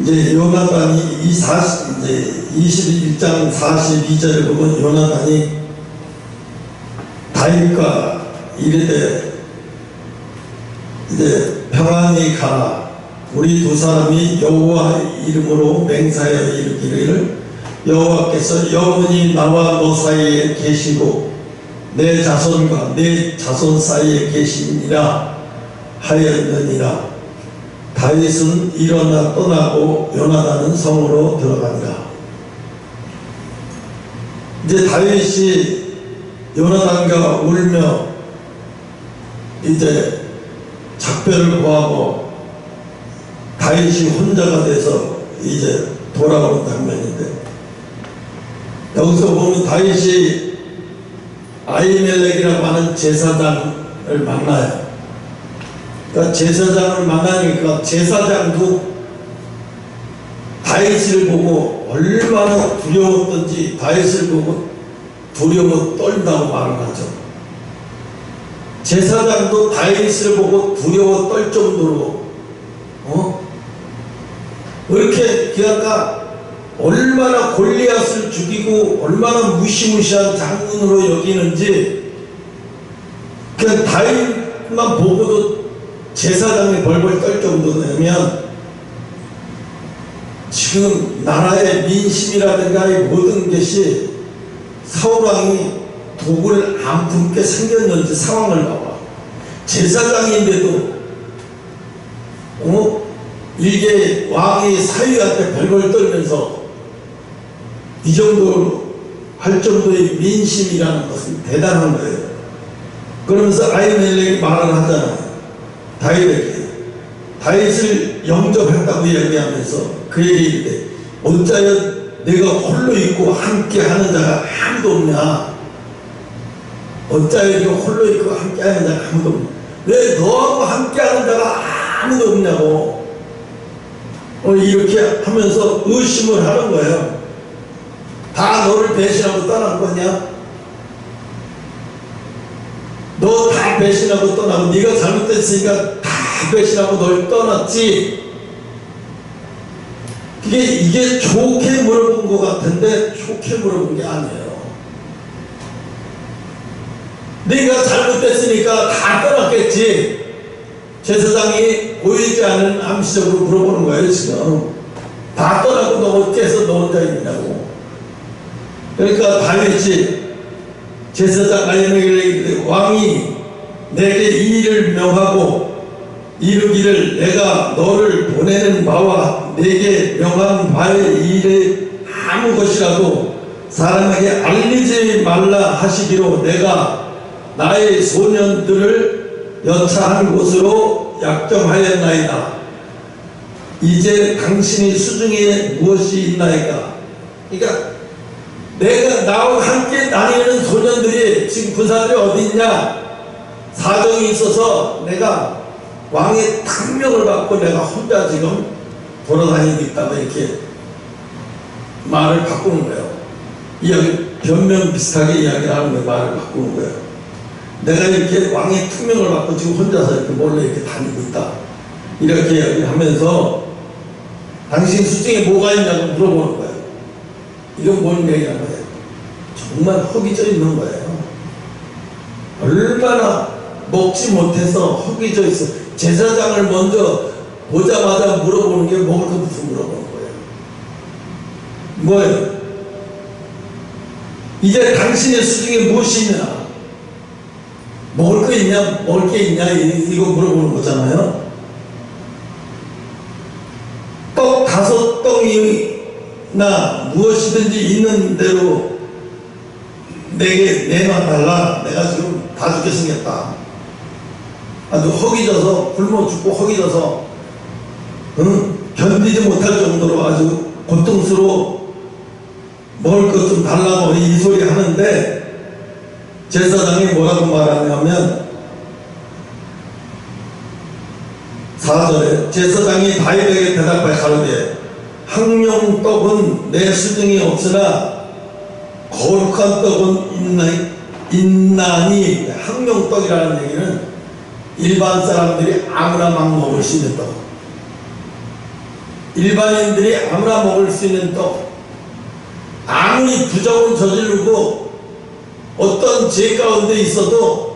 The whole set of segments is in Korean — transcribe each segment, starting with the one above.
이제 요나단이 이제 21장 42절에 보면 요나단이 다윗과 이르되 이제 평안히 가라. 우리 두 사람이 여호와 이름으로 맹세하여 이르기를 여호와께서 영원히 나와 너 사이에 계시고 내 자손과 내 자손 사이에 계시니라 하였느니라. 다윗은 일어나 떠나고 요나단은 성으로 들어간다. 이제 다윗이 요나단과 울며 이제 작별을 구하고 다윗이 혼자가 돼서 이제 돌아오는 장면인데, 여기서 보면 다윗이 아히멜렉이라고 하는 제사장을 만나요. 그러니까 제사장을 만나니까 제사장도 다윗을 보고 얼마나 두려웠던지 다윗을 보고 두려워 떨다고 말을 하죠. 제사장도 다윗을 보고 두려워 떨 정도로 이렇게 그러니까 얼마나 골리앗을 죽이고 얼마나 무시무시한 장군으로 여기는지, 그냥 다윗만 보고도 제사장이 벌벌 떨 정도냐면, 지금 나라의 민심이라든가 이 모든 것이 사울왕이 독을 안 품게 생겼는지 상황을 봐봐. 제사장인데도 이게 왕이 사위한테 벌벌 떨면서 이 정도로 할 정도의 민심이라는 것은 대단한 거예요. 그러면서 아히멜렉이 말을 하잖아요. 다윗에게 다윗을 영접했다고 이야기하면서 그에게 이르되 어찌하여 내가 홀로 있고 함께 하는 자가 아무도 없냐. 어찌하여 네가 홀로 있고 함께 하는 자가 아무도 없냐. 왜 너하고 함께 하는 자가 아무도 없냐고 이렇게 하면서 의심을 하는 거예요. 다 너를 배신하고 떠난 거냐? 너 다 배신하고 떠나고 네가 잘못됐으니까 다 배신하고 널 떠났지. 이게 좋게 물어본 것 같은데 좋게 물어본 게 아니에요. 네가 잘못됐으니까 다 떠났겠지. 제사장이 보이지 않은 암시적으로 물어보는 거예요. 지금 다 떠나고 너 어째서 너 혼자 있냐고. 그러니까 다윗이 제사장 아히멜렉에게 왕이 내게 이 일을 명하고 이르기를 내가 너를 보내는 바와 내게 명한 바의 일에 아무 것이라도 사람에게 알리지 말라 하시기로 내가 나의 소년들을 여차한 곳으로 약정하였나이다. 이제 당신이 수중에 무엇이 있나이까. 그러니까 내가 나와 함께 다니는 소년들이 지금 그 사람들이 어디 있냐. 사정이 있어서 내가 왕의 특명을 받고 내가 혼자 지금 돌아다니고 있다고 이렇게 말을 바꾸는 거예요. 이야기 변명 비슷하게 이야기를 하는 거예요. 말을 바꾸는 거예요. 내가 이렇게 왕의 특명을 받고 지금 혼자서 이렇게 몰래 이렇게 다니고 있다. 이렇게 이야기를 하면서 당신 수중에 뭐가 있냐고 물어보는 거예요. 이건 뭔 얘기라는 거예요? 정말 허기져 있는 거예요. 얼마나 먹지 못해서 허기져 있어. 제사장을 먼저 보자마자 물어보는 게 먹을 거 무슨 물어보는 거예요. 뭐예요? 이제 당신의 수중에 무엇이 있냐? 먹을 거 있냐? 먹을 게 있냐? 이거 물어보는 거잖아요. 떡 5덩이나 무엇이든지 있는 대로 내게 내놔달라. 내가 지금 다 죽게 생겼다. 아주 허기져서 굶어 죽고 허기져서 견디지 못할 정도로 아주 고통스러워 먹을 것 좀 달라고 이 소리 하는데, 제사장이 뭐라고 말하냐면 4절에 제사장이 다윗에게 대답하여 가로되 항룡떡은 내 수중에 없으나 거룩한 떡은 있나니. 항룡떡이라는 얘기는 일반 사람들이 아무나 막 먹을 수 있는 떡. 일반인들이 아무나 먹을 수 있는 떡, 아무리 부정을 저지르고 어떤 죄 가운데 있어도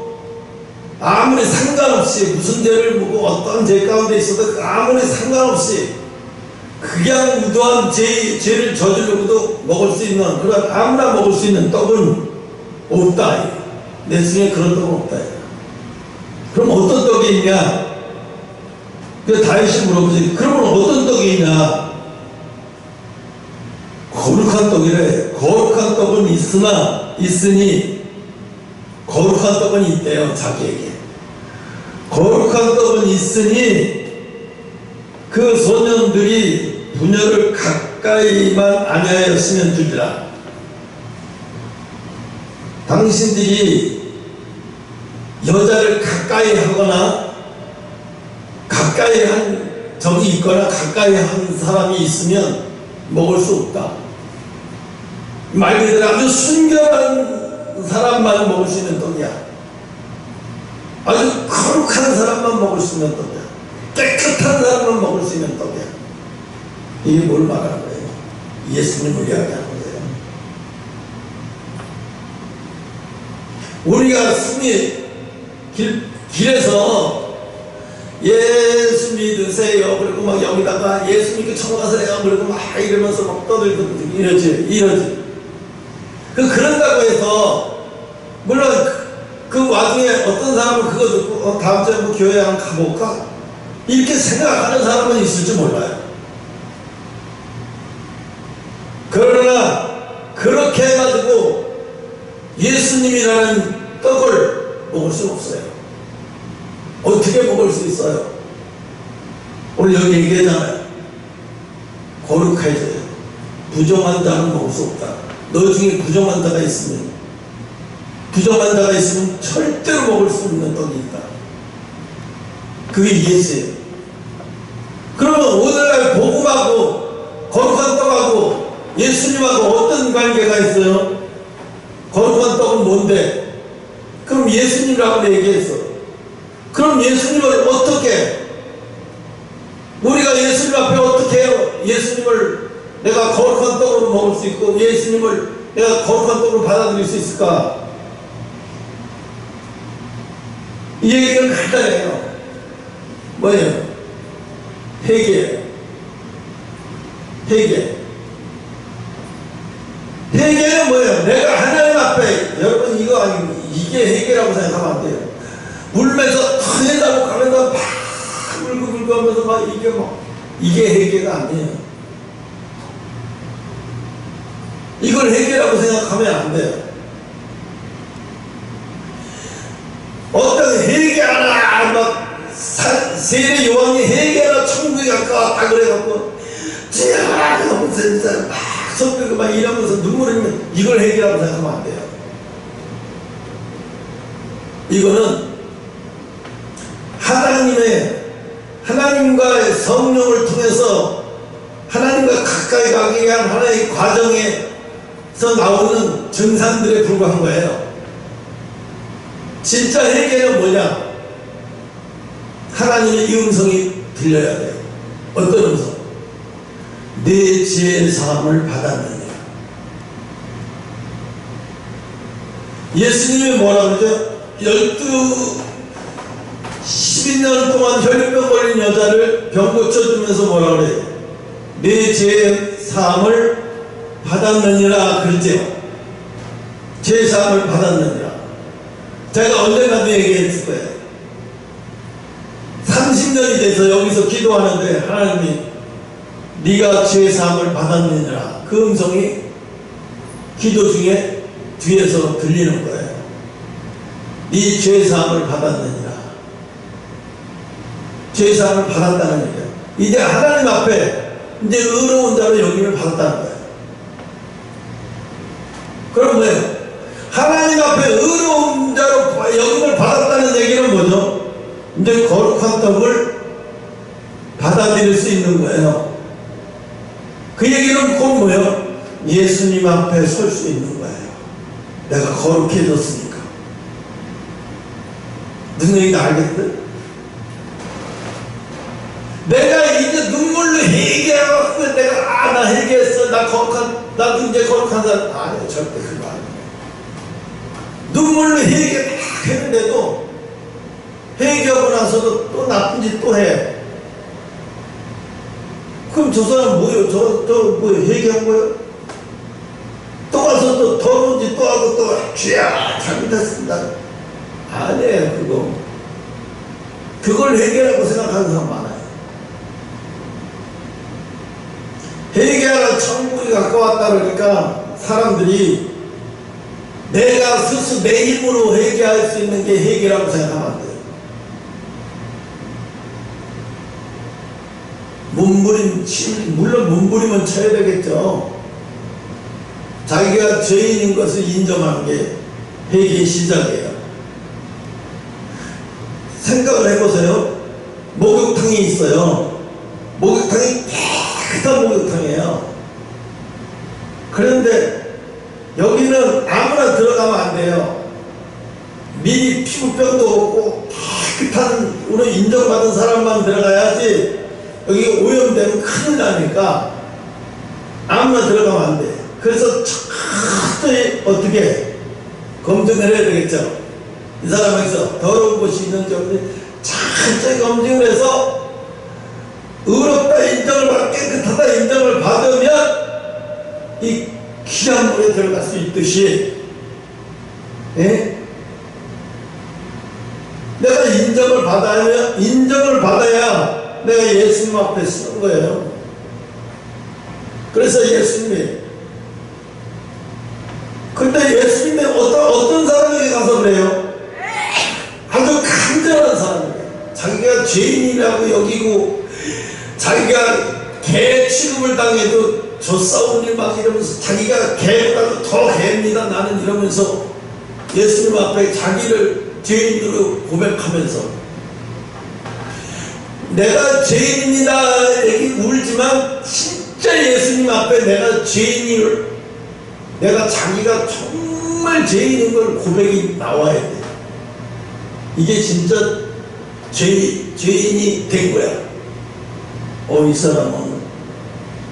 아무리 상관없이 무슨 죄를 묻고 어떤 죄 가운데 있어도 아무리 상관없이 그냥 무도한 죄를 저지르고도 먹을 수 있는 그런 아무나 먹을 수 있는 떡은 없다. 내 중에 그런 떡은 없다. 그럼 어떤 떡이 있냐? 그 다윗이 물어보지. 그러면 어떤 떡이 있냐? 거룩한 떡이래. 거룩한 떡은 있으니 거룩한 떡은 있대요. 자기에게 거룩한 떡은 있으니 그 소년들이 부녀를 가까이만 아니하였으면 주리라. 당신들이 여자를 가까이 하거나 가까이 한 적이 있거나 가까이 한 사람이 있으면 먹을 수 없다. 말 그대로 아주 순결한 사람만 먹을 수 있는 떡이야. 아주 거룩한 사람만 먹을 수 있는 떡이야. 깨끗한 사람만 먹을 수 있는 떡이야. 이게 뭘 말하는 거예요? 예수님을 이야기하는 거예요. 우리가 숨이 길에서 예수 믿으세요. 그리고 막 여기다가 예수 믿고 천국 가세요. 그리고 막 이러면서 막 떠들고 이러지. 그런다고 해서, 물론 그 와중에 어떤 사람은 그거 듣고, 다음 주에 뭐 교회 한번 가볼까? 이렇게 생각하는 사람은 있을지 몰라요. 그러나, 그렇게 해가지고 예수님이라는 떡을 먹을 수 없어요. 어떻게 먹을 수 있어요? 오늘 여기 얘기하잖아요. 거룩해져요. 부정한 자는 먹을 수 없다. 너 중에 부정한 자가 있으면 절대로 먹을 수 없는 떡이 있다. 그게 예수예요. 그러면 오늘날 복음하고 거룩한 떡하고 예수님하고 어떤 관계가 있어요? 거룩한 떡은 뭔데? 그럼 예수님이라고 얘기했어. 그럼 예수님을 어떻게, 우리가 예수님 앞에 어떻게 해요? 예수님을 내가 거룩한 떡으로 먹을 수 있고 예수님을 내가 거룩한 떡으로 받아들일 수 있을까? 이 얘기는 간단해요. 뭐예요? 회개예요. 회개는 뭐예요? 내가 하나님 앞에, 여러분 이거 아니고 이게 회개라고 생각하면 안 돼요. 울면서 터내다고 가면서 막 울고 하면서 막 이게 회개가 아니에요. 이걸 회개라고 생각하면 안 돼요. 어떤 회개하라 막 세례 요한이 회개하라 천국에 가까웠다 그래갖고 찌하라 무슨 막 성벽에 막 이러면서 눈물을 흘리면 이걸 회개라고 생각하면 안 돼요. 이거는 하나님과의 성령을 통해서 하나님과 가까이 가기 위한 하나의 과정에서 나오는 증상들에 불과한 거예요. 진짜 회개는 뭐냐? 하나님의 이 음성이 들려야 돼요. 어떤 음성? 내 죄의 사함을 받았느냐. 예수님이 뭐라 그러죠? 12년 동안 혈병 걸린 여자를 병 고쳐주면서 뭐라 그래요? 내 죄의 사함을 받았느니라 그랬죠. 죄의 사함을 받았느니라. 제가 언젠가도 얘기했을 거예요. 30년이 돼서 여기서 기도하는데 하나님이 네가 죄의 사함을 받았느니라. 그 음성이 기도 중에 뒤에서 들리는 거예요. 네 죄의 사함을 받았느니라. 죄의 사함을 받았다는 얘기예요. 이제 하나님 앞에 이제 의로운 자로 여김을 받았다는 거예요. 그럼 뭐예요? 하나님 앞에 의로운 자로 여김을 받았다는 얘기는 뭐죠? 이제 거룩한 떡을 받아들일 수 있는 거예요. 그 얘기는 곧 뭐예요? 예수님 앞에 설 수 있는 거예요. 내가 거룩해졌으니까. 무슨 얘기인지 알겠어요? 내가 이제 눈물로 회개하고 내가 나 회개했어, 나도 이제 거룩한 사람. 아니요, 절대 그거 아니에요. 눈물로 회개 막 했는데도 회개하고 나서도 또 나쁜 짓 또 해. 그럼 저 사람 뭐예요? 뭐예요? 회개한 거예요? 또 가서 또 더러운 짓 또 하고 또 쥐야 잘못했습니다. 아니에요. 그걸 회개라고 생각하는 사람 많아요. 회개하라 천국이 가까웠다 그러니까 사람들이 내가 스스로 내 힘으로 회개할 수 있는 게 회개라고 생각하면 안 돼요. 물론 몸부림은 쳐야 되겠죠. 자기가 죄인인 것을 인정하는 게 회개의 시작이에요. 생각을 해보세요. 목욕탕이 있어요. 목욕탕이 깨끗한 목욕탕이에요. 그런데 여기는 아무나 들어가면 안 돼요. 미리 피부병도 없고 깨끗한 우리 인정받은 사람만 들어가야지. 여기 오염되면 큰일 나니까 아무나 들어가면 안 돼. 그래서 철저히 어떻게 검증을 해야 되겠죠. 이 사람에서 더러운 것이 있는지 없는지 철저히 검증을 해서 의롭다 인정을 받고 깨끗하다 인정을 받으면 이 귀한 물에 들어갈 수 있듯이, 예? 내가 인정을 받아야 내가 예수님 앞에 서는 거예요. 그래서 예수님이, 근데 예수님이 어떤 사람에게 가서 그래요? 아주 간절한 사람이에요. 자기가 죄인이라고 여기고 자기가 개 취급을 당해도 저 싸운 일 막 이러면서 자기가 개보다도 더 개입니다 나는 이러면서 예수님 앞에 자기를 죄인으로 고백하면서 내가 죄인입니다 얘기 울지만 진짜 예수님 앞에 내가 죄인을 내가 자기가 정말 죄인인 걸 고백이 나와야 돼. 이게 진짜 죄인이 된 거야. 이 사람은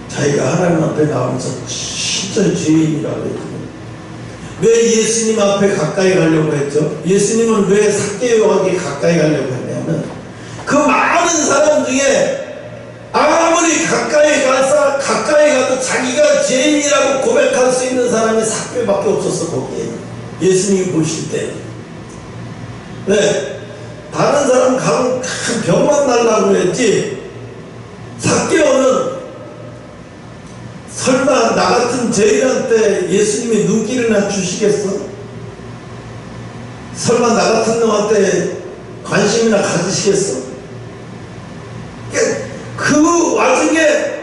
자기가 하나님 앞에 나오면서 진짜 죄인이라고 했거든. 왜 예수님 앞에 가까이 가려고 했죠? 예수님은 왜 삭개오에게 가까이 가려고 했냐면 그 많은 사람 중에 아무리 가까이 가도 자기가 죄인이라고 고백할 수 있는 사람이 삭개오밖에 없었어. 거기에 예수님이 보실 때. 왜? 다른 사람 가면 큰 병만 날라고 했지 삭개오는 설마 나 같은 죄인한테 예수님이 눈길이나 주시겠어? 설마 나 같은 놈한테 관심이나 가지시겠어? 그 와중에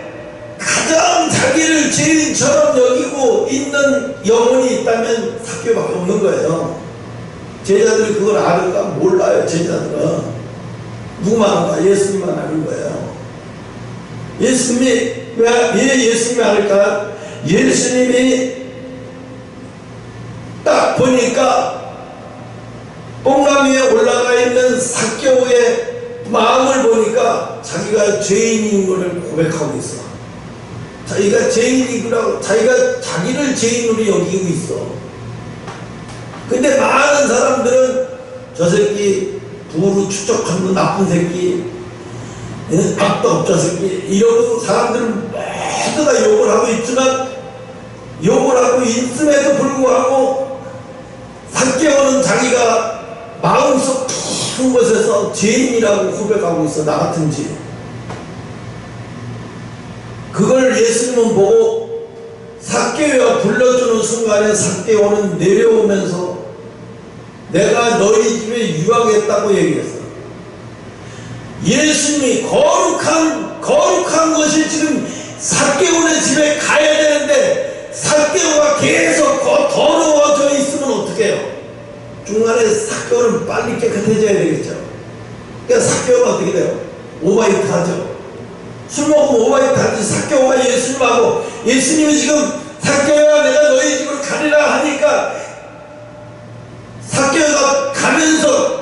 가장 자기를 죄인처럼 여기고 있는 영혼이 있다면 삭개오밖에 없는 거예요. 제자들이 그걸 알을까? 몰라요. 제자들은 누구만 알까? 예수님만 아는 거예요. 예수님이 왜 예수님이 알을까? 예수님이 딱 보니까 뽕나무 위에 올라가 있는 삭개오의 마음을 보니까 자기가 죄인인 것을 고백하고 있어. 자기가 죄인이구나, 자기가 자기를 죄인으로 여기고 있어. 근데 많은 사람들은 저 새끼 부를 추적하는 나쁜 새끼, 악덕자 새끼 이러고 사람들은 모두 다 욕을 하고 있지만 욕을 하고 있음에도 불구하고 삭개오는 자기가 마음속 깊은 곳에서 죄인이라고 고백하고 있어. 나 같은 죄인. 그걸 예수님은 보고 삭개오가 불러주는 순간에 삭개오는 내려오면서 내가 너희 집에 유하겠다고 얘기했어. 예수님이 거룩한 것이 지금 삭개오의 집에 가야 되는데 삭개오가 계속 더러워져 있으면 어떡해요? 중간에 삭개오는 빨리 깨끗해져야 되겠죠. 그러니까 삭개오가 어떻게 돼요? 오바이트 하죠. 술 먹으면 오바이트 하지. 삭개오가 예수님하고 예수님이 지금 삭개오야 내가 너희 집으로 가리라 하니까 삭개오가 가면서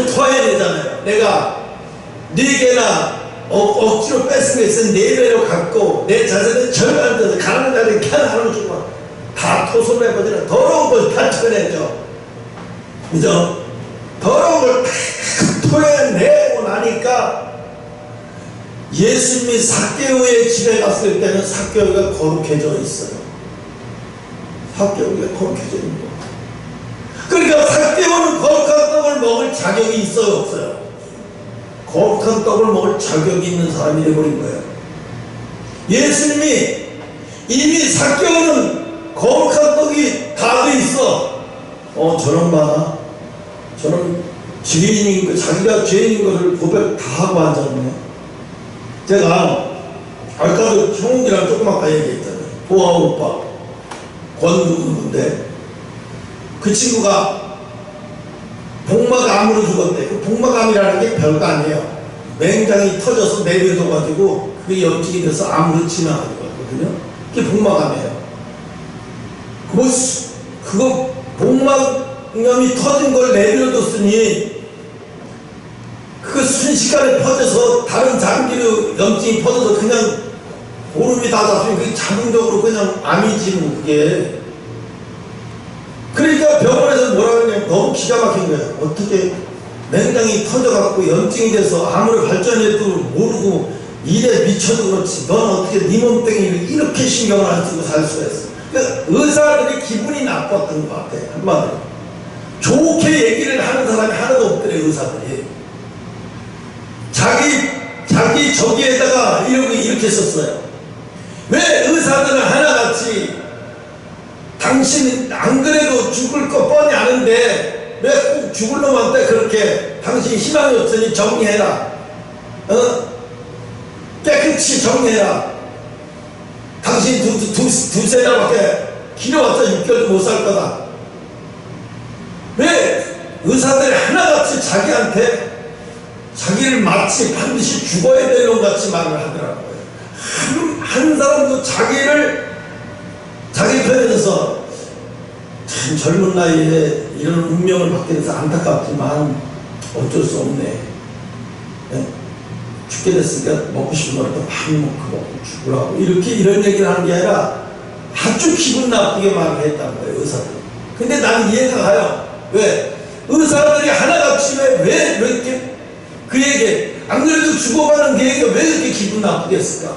토해야 되잖아요. 내가 네게나 억지로 뺏은 것은 4배로 갚고 내 자신은 절반 져서 가난한 자를 하나로 주고 다 토설해버리는 더러운 걸 다 쳐내죠. 그죠? 더러운 걸 다 토해내고 나니까 예수님이 삭개오의 집에 갔을 때는 삭개오가 거룩해져 있어요. 삭개오가 거룩해져 있는 거예요. 그러니까 삭개오는 거룩한 떡을 먹을 자격이 있어요, 없어요? 거룩한 떡을 먹을 자격이 있는 사람이 되어버린 거예요. 예수님이 이미 삭개오는 거룩한 떡이 다 돼 있어. 저런 봐라. 저런 죄인인 거, 자기가 죄인인 것을 고백 다 하고 앉았네. 제가 아까도 형이랑 조금 아까 얘기했잖아요. 보아 오빠 권누구인데 그 친구가 복막암으로 죽었대. 그 복막암이라는 게 별거 아니에요. 맹장이 터져서 내려져가지고 그게 염증이 돼서 암으로 진화하거든요. 그게 복막암이에요. 그거 복막염이 터진 걸 내버려뒀으니 그 순식간에 퍼져서 다른 장기로 염증이 퍼져서 그냥 고름이 다 잡히면 그게 자동적으로 그냥 암이지 뭐 그게. 그러니까 병원에서 뭐라 그러냐면 너무 기가 막힌 거야. 어떻게 맹장이 터져갖고 염증이 돼서 암으로 발전해도 모르고 일에 미쳐도 그렇지 넌 어떻게 네 몸뚱이를 이렇게 신경을 안 쓰고 살 수가 있어. 그러니까 의사들이 기분이 나빴던 것 같아. 한마디로 좋게 얘기를 하는 사람이 하나도 없더래. 의사들이 자기 저기에다가 이렇게 썼어요. 왜 의사들은 하나같이 당신 안 그래도 죽을 거 뻔히 아는데 왜 꼭 죽을 놈한테 그렇게 당신 희망이 없으니 정리해라. 깨끗이 정리해라. 당신 두세 달밖에 길어왔자 6개월도 못 살 거다. 왜 의사들이 하나같이 자기를 마치 반드시 죽어야 될 놈 같이 말을 하더라고요. 한 사람도 자기 편에서 참 젊은 나이에 이런 운명을 받게 돼서 안타깝지만 어쩔 수 없네. 네? 죽게 됐으니까 먹고 싶은 거라도 많이 먹고 죽으라고 이런 얘기를 하는 게 아니라 아주 기분 나쁘게 말을 했단 거예요. 의사들. 근데 나는 이해가 가요. 왜? 의사들이 하나같이 왜 이렇게 그 얘기 안 그래도 죽어가는 그 얘기가 왜 이렇게 기분 나쁘겠을까?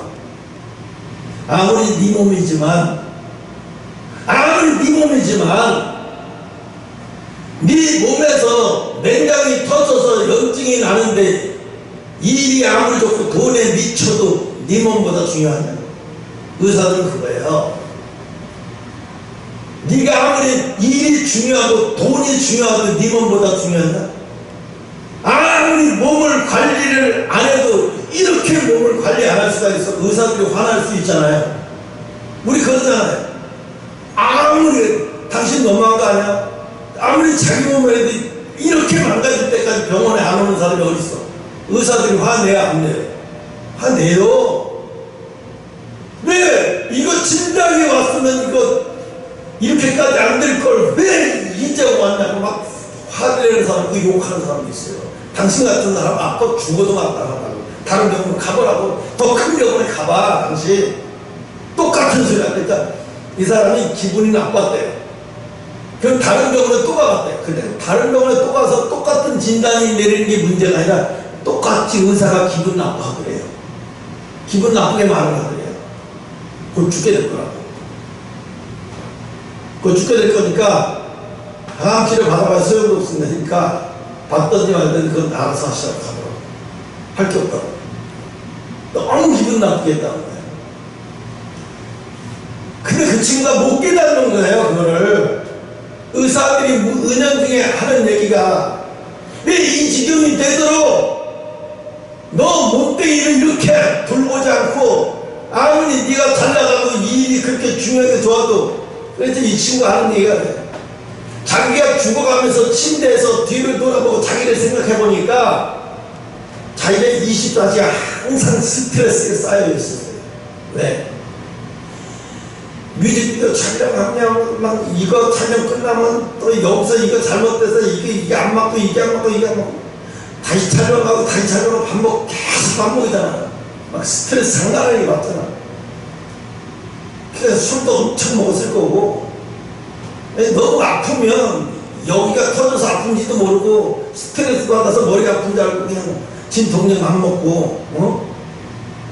아무리 네 몸이지만 네 몸에서 맹장이 터져서 염증이 나는데 일이 아무리 좋고 돈에 미쳐도 네 몸보다 중요하냐고. 의사들은 그거예요. 네가 아무리 일이 중요하고 돈이 중요하도 네 몸보다 중요하냐? 아무리 몸을 관리를 안 해도 이렇게 몸을 관리 안 할 수가 있어. 의사들이 화날 수 있잖아요. 우리 그러잖아요. 아무리 당신 너무한 거 아니야? 아무리 자기 몸을 해도 이렇게 망가질 때까지 병원에 안 오는 사람이 어디 있어? 의사들이 화내야 안 내요? 화내요. 왜? 이거 진작에 왔으면 이거 이렇게까지 안 될 걸 왜 이제 왔냐고 막 화내는 사람, 그 욕하는 사람도 있어요. 당신 같은 사람 아파 죽어도 마땅하다고. 다른 병원 가보라고. 더 큰 병원에 가봐. 당신 똑같은 소리 하니까 이 사람이 기분이 나빴대요. 그럼 다른 병원에 또 가봤대요. 근데 다른 병원에 또 가서 똑같은 진단이 내리는 게 문제가 아니라 똑같이 의사가 기분 나빠하더래요. 기분 나쁘게 말을 하더래요. 곧 죽게 될 거라고. 곧 죽게 될 거니까 항암 치료 받아봐야 소용도 없습니다. 그러니까 받든지 말든지 그건 알아서 하시라고 하더라고. 할 게 없다고. 너무 기분 나쁘게 했다는 거예요. 근데 그 친구가 못 깨닫는 거예요. 그거를. 의사들이 은연중에 하는 얘기가 왜 이 지경이 되도록 너 몸뚱이를 이렇게 돌보지 않고 아무리 네가 잘 나가고 이 일이 그렇게 중요하게 좋아도 그래서 이 친구가 하는 얘기가 돼. 자기가 죽어가면서 침대에서 뒤를 돌아보고 자기를 생각해보니까 자기가 20까지 항상 스트레스가 쌓여있었어요. 왜? 뮤직비디오 촬영하면 막 이거 촬영 끝나면 또 여기서 이거 잘못돼서 이게 안 맞고 이게 안 맞고 이게 안 맞고 다시 촬영하고 다시 촬영하고 계속 반복이잖아. 막 스트레스 상당하게 받잖아. 그래서 술도 엄청 먹었을 거고, 너무 아프면 여기가 터져서 아픈지도 모르고 스트레스 받아서 머리 아픈지 알고 그냥 진통제 안 먹고,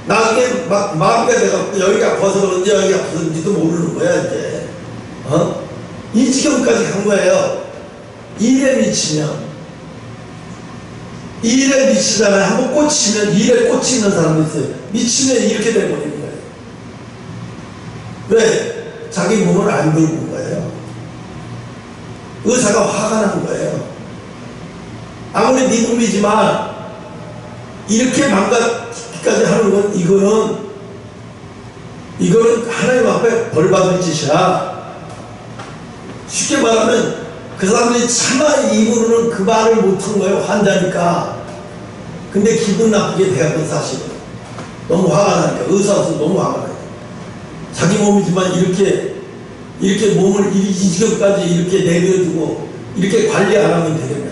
나중에 막 마비가 돼갖고 여기가 아파서 그런지 여기가 아픈지도 모르는 거야 이제. 이 지경까지 간 거예요. 일에 미치잖아요. 한번 꽂히면 일에 꽂히는 사람도 있어요. 미치면 이렇게 돼버리는 거예요. 왜? 자기 몸을 안 돌본 거예요. 의사가 화가 난 거예요. 아무리 네 몸이지만 이렇게 망가지기까지 하는 건 이거는 하나님 앞에 벌 받을 짓이야. 쉽게 말하면 그 사람들이 차마 입으로는 그 말을 못한 거예요. 환자니까. 근데 기분 나쁘게 대하던 사실은 너무 화가 나니까, 의사로서 너무 화가 나니까 자기 몸이지만 이렇게 몸을 이 지경까지 이렇게 내려두고 이렇게 관리 안 하면 되겠냐.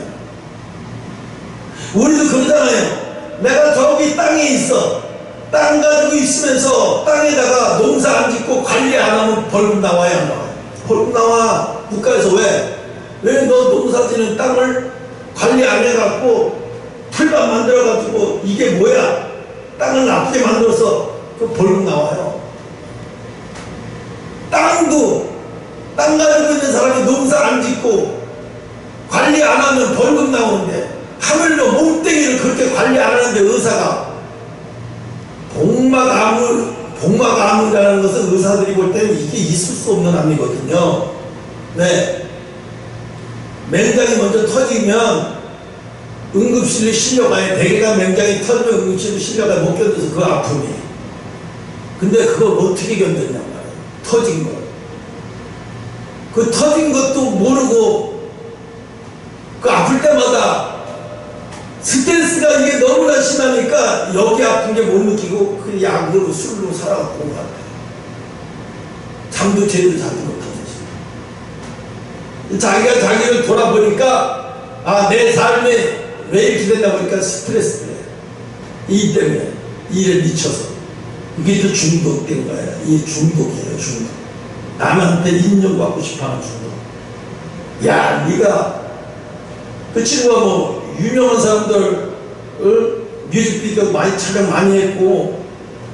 우리도 그러잖아요. 내가 저기 땅에 있어. 땅 가지고 있으면서 땅에다가 농사 안 짓고 관리 안 하면 벌금 나와야 안 나와요? 벌금 나와. 국가에서 왜 너 농사 짓는 땅을 관리 안 해갖고 풀만 만들어가지고 이게 뭐야? 땅을 나쁘게 만들어서 그 벌금 나와요. 땅 가지고 있는 사람이 농사 안 짓고 관리 안 하면 벌금 나오는데, 하물며 몸뚱이를 그렇게 관리 안 하는데 의사가 복막암이라는 것은 의사들이 볼 때는 이게 있을 수 없는 암이거든요. 네. 맹장이 먼저 터지면 응급실에 실려가야, 대개가 맹장이 터지면 응급실에 실려가야 못 견뎌서 그 아픔이. 근데 그걸 어떻게 견뎠냔 말이에요. 터진 거. 그 터진 것도 모르고 그 아플 때마다 스트레스가 이게 너무나 심하니까 여기 아픈 게 못 느끼고 그 약으로 술로 살아갖고 온 것 같아요. 잠도 제대로 자지 못하듯이. 자기가 자기를 돌아보니까 내 삶이 왜 이렇게 된다 보니까 스트레스 때문에, 이 때문에, 일에 미쳐서. 이게 또 중독된 거예요. 이게 중독이에요. 중독. 남한테 인정받고 싶어하는 중독. 야, 네가 그 친구가 뭐 유명한 사람들 뮤직비디오 많이 촬영 많이 했고,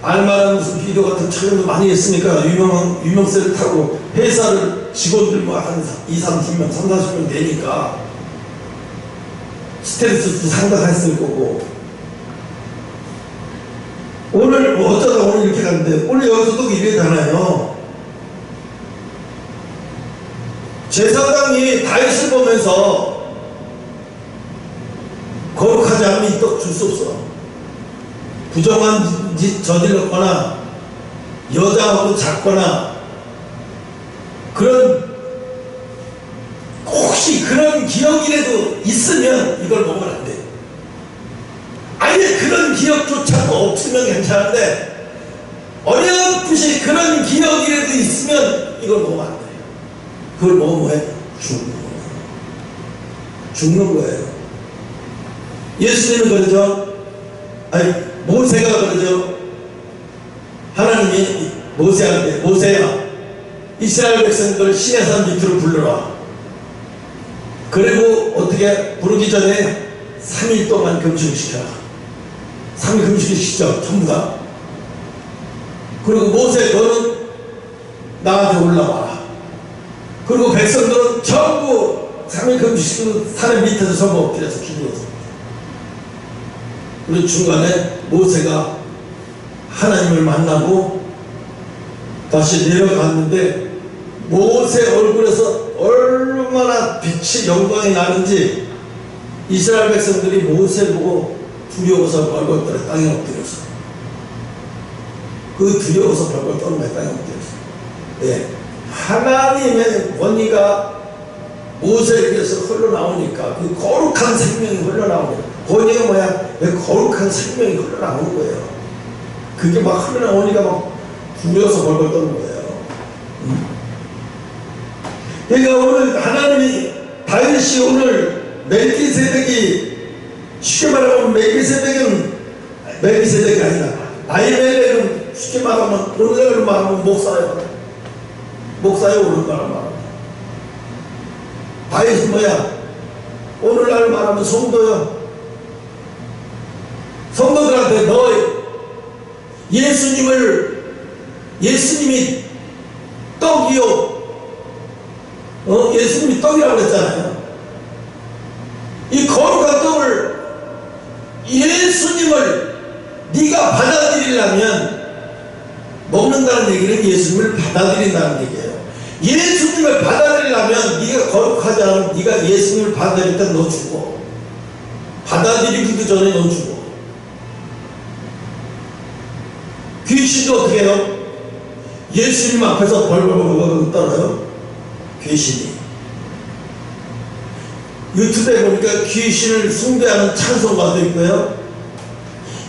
알만한 무슨 비디오 같은 촬영도 많이 했으니까 유명세를 타고 회사를 직원들 뭐 한 20-30명, 30-40명 되니까 스트레스도 상당했을 거고, 오늘 뭐 어쩌다 오늘 이렇게 갔는데 오늘 여기서도 이래잖아요. 제사장이 다윗을 보면서 거룩하지 않으면 이 떡 줄 수 없어. 부정한 짓 저질렀거나 여자하고 잤거나 혹시 그런 기억이라도 있으면 이걸 먹으면 안 돼. 아예 그런 기억조차도 없으면 괜찮은데 어렴풋이 그런 기억이라도 있으면 이걸 먹으면 안 돼요. 그걸 먹으면 뭐해? 죽는 거예요. 예수님은 그러죠. 모세가 그러죠. 하나님이 모세한테, 모세야, 이스라엘 백성들 시내산 밑으로 불러라. 그리고 어떻게 부르기 전에 3일 동안 금식을 시켜라. 3일 금식을 시켜, 전부 다. 그리고 모세, 너는 나한테 올라와라. 그리고 백성들은 전부 3일 금식시키고 산의 밑에서 전부 엎드려서 기도했습니다. 그리고 중간에 모세가 하나님을 만나고 다시 내려갔는데, 모세 얼굴에서 얼마나 빛이 영광이 나는지 이스라엘 백성들이 모세 보고 두려워서 벌벌 떨어 땅에 엎드렸어. 그 두려워서 벌벌 떠는 거야. 땅에 엎드렸어. 네. 하나님의 권위가 모세에게서 흘러나오니까 그 거룩한 생명이 흘러나오는 거야. 권위가 뭐야? 거룩한 생명이 흘러나오는 거예요. 그게 막 흘러나오니까 막 두려워서 벌벌 떠는 거예요. 그러니까 오늘 하나님이, 다윗이 오늘 멜기세덱이 쉽게 말하면 멜기세덱이 아니라 아히멜렉은 쉽게 말하면 오늘날로 말하면 목사예요. 목사의 오른발을 말합니다. 다윗은 뭐야? 오늘날 말하면 성도요. 성도들한테 너 예수님이 떡이요. 예수님이 떡이라고 그랬잖아요. 이 거룩한 떡을 예수님을 네가 받아들이려면 먹는다는 얘기는 예수님을 받아들인다는 얘기예요. 예수님을 받아들이려면 네가 거룩하지 않으면 네가 예수님을 받아들일 때 너 죽어. 받아들이기도 전에 너 죽어. 귀신도 어떻게 해요? 예수님 앞에서 벌벌벌 떨어요. 귀신이. 유튜브에 보니까 귀신을 숭배하는 찬송가도 있고요.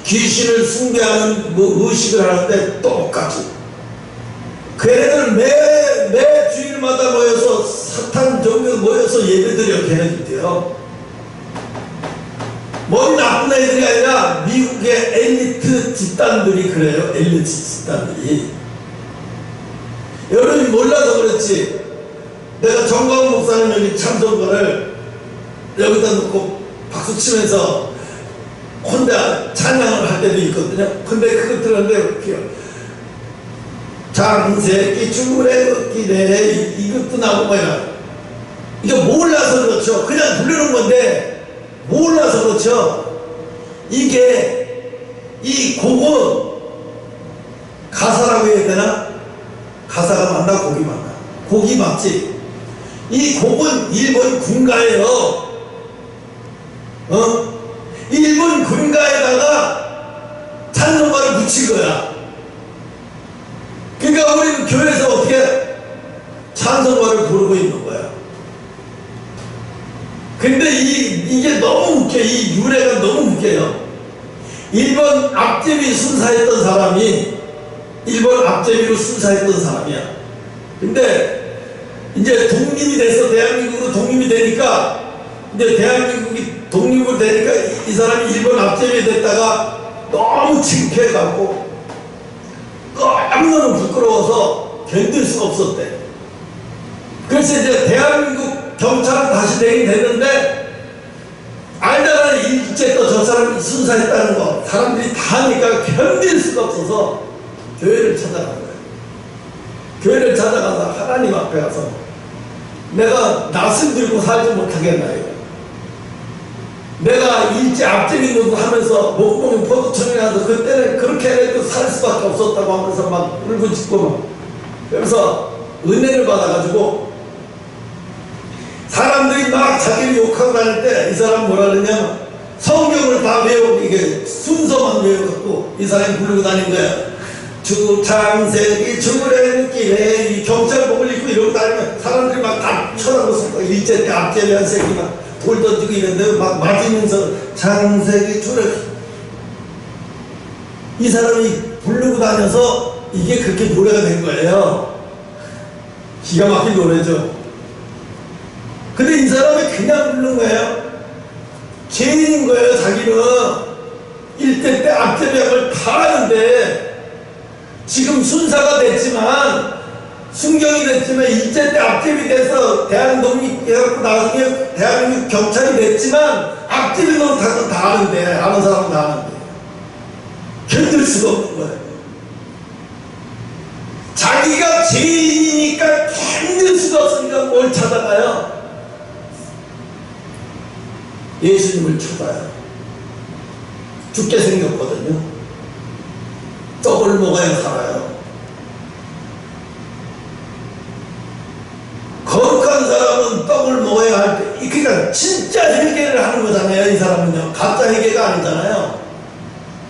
귀신을 숭배하는 의식을 하는데 똑같이. 걔네들 매 주일마다 모여서 사탄 종교 모여서 예배드려 걔네들이요. 머리 나쁜 애들이 아니라 미국의 엘리트 집단들이 그래요. 엘리트 집단들이. 여러분이 몰라서 그렇지. 내가 정광훈 목사님 여기 찬송가를 여기다 놓고 박수치면서 혼자 찬양을 할 때도 있거든요. 근데 그거 들었는데 이렇게 장세기 주례걷기네 이것도 나오고 뭐야. 이게 몰라서 그렇죠. 그냥 부르는 건데 몰라서 그렇죠. 이게 이 곡은 가사라고 해야 되나? 가사가 맞나 곡이 맞나? 곡이 맞지. 이 곡은 일본 군가예요. 일본 군가에다가 찬송가를 붙인 거야. 그러니까 우리는 교회에서 어떻게 찬송가를 부르고 있는 거야. 근데 이게 너무 웃겨. 이 유래가 너무 웃겨요. 일본 앞제비 순사했던 사람이 일본 앞제비로 순사했던 사람이야. 근데 이제 독립이 돼서 대한민국으로 독립이 되니까 이제 대한민국이 독립을 되니까 이 사람이 일본 앞제비 됐다가 너무 창피해갖고 너무너무 부끄러워서 견딜 수가 없었대. 그래서 이제 대한민국 경찰은 다시 되긴 됐는데 알다가 일제 또 저 사람이 순사했다는 거 사람들이 다 하니까 견딜 수가 없어서 교회를 찾아간 거예요. 교회를 찾아가서 하나님 앞에 가서 내가 낯을 들고 살지 못하겠나 이거. 내가 일제 앞제비노도 하면서 목동에 포도청이라도 그때는 그렇게 해도 살 수밖에 없었다고 하면서 막 울고 짖고 막 그래서 은혜를 받아가지고 사람들이 막 자기를 욕하고 다닐 때 이 사람 뭐라 그러냐면 성경을 다 외우고 이게 순서만 외워갖고 이 사람이 부르고 다닌 거야. 주창세기 주례길에 이 경찰복을 입고 이러고 다니면 사람들이 막 다 쳐다보고 일제 때 앞제비한 새끼 막 돌 던지고 이런데 막 맞으면서 창세기 주례 이 사람이 부르고 다녀서 이게 그렇게 노래가 된 거예요. 기가 막힌 노래죠. 근데 이 사람이 그냥 부른 거예요. 죄인인 거예요. 자기는 일대 때 앞제비약을 다 하는데 지금 순사가 됐지만 순경이 됐지만 일제 때 앞제비 돼서 대한민국 해갖고 나중에 대한민국 경찰이 됐지만 앞제비 노릇 다 하는데 아는 사람은 다 하는데 견딜 수가 없는 거예요. 자기가 죄인이니까 견딜 수가 없으니까 뭘 찾아가요? 예수님을 찾아요. 죽게 생겼거든요. 떡을 먹어야 살아요. 거룩한 사람은 떡을 먹어야 할 때, 그러니까 진짜 회개를 하는 거잖아요. 이 사람은요. 가짜 회개가 아니잖아요.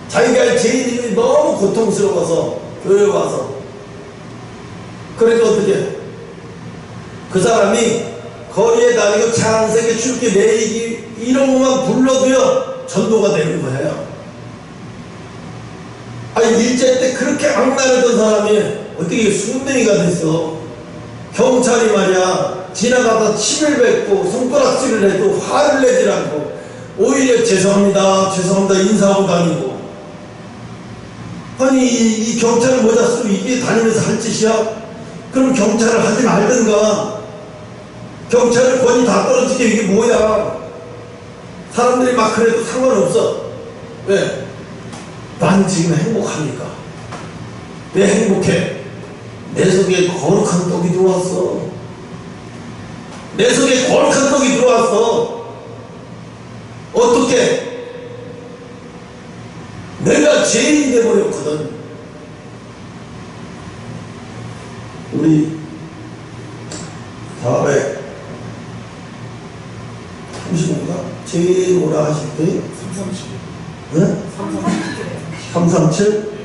자기가 죄인이 너무 고통스러워서 교회 와서. 그러니까 어떻게? 그 사람이 거리에 다니고 창세기 출기 내리기 이런 것만 불러도요 전도가 되는 거예요. 아니 일제 때 그렇게 악랄했던 사람이 어떻게 순명이가 됐어. 경찰이 말이야 지나가다 침을 뱉고 손가락질을 해도 화를 내질 않고 오히려 죄송합니다 인사하고 다니고. 아니 이 경찰을 모자 쓰고 이게 다니면서 할 짓이야? 그럼 경찰을 하지 말든가. 경찰의 권위 다 떨어지게 이게 뭐야? 사람들이 막 그래도 상관없어. 왜? 난 지금 행복하니까. 왜 행복해? 내 속에 거룩한 떡이 들어왔어. 내 속에 거룩한 떡이 들어왔어. 어떻게? 내가 죄인이 되어버렸거든. 우리 435인가? 제일 오라 하실 때 337. 네? 337?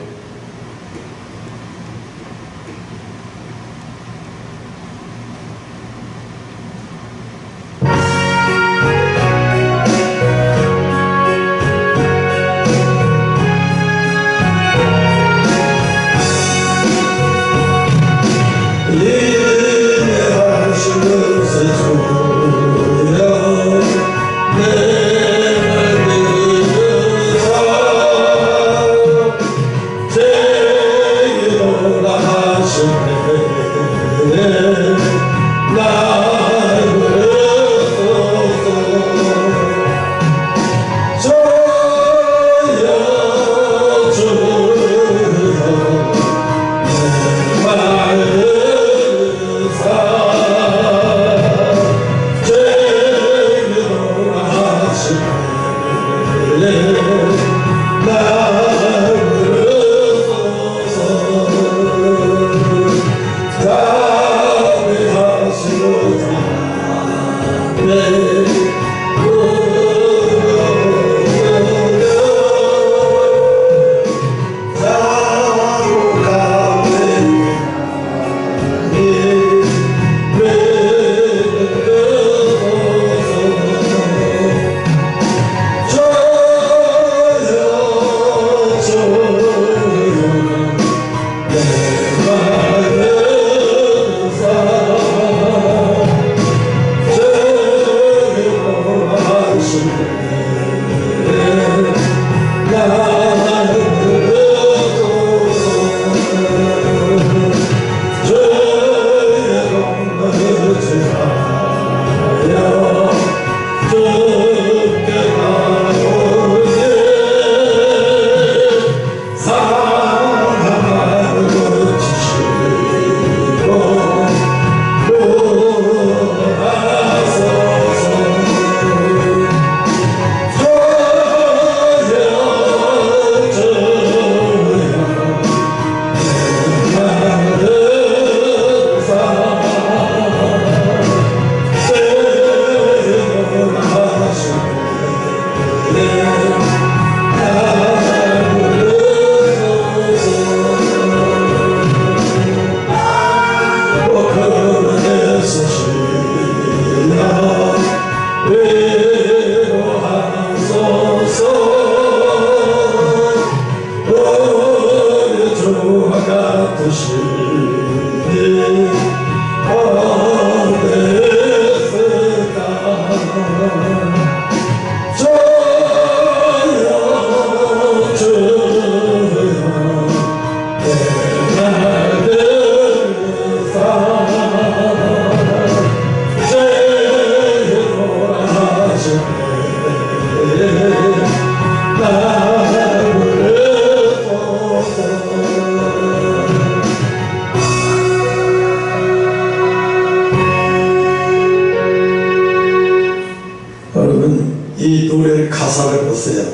이 노래 가사를 보세요.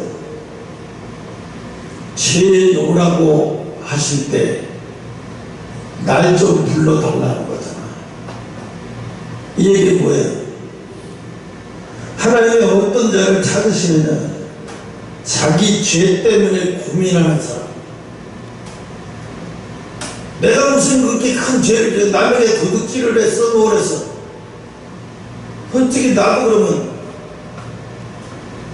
죄 오라고 하실 때 날 좀 불러달라는 거잖아. 이 얘기 뭐예요? 하나님의 어떤 자를 찾으시느냐? 자기 죄 때문에 고민하는 사람. 내가 무슨 그렇게 큰 죄를 져, 남에게 도둑질을 했어, 뭘 했어? 솔직히 나도 그러면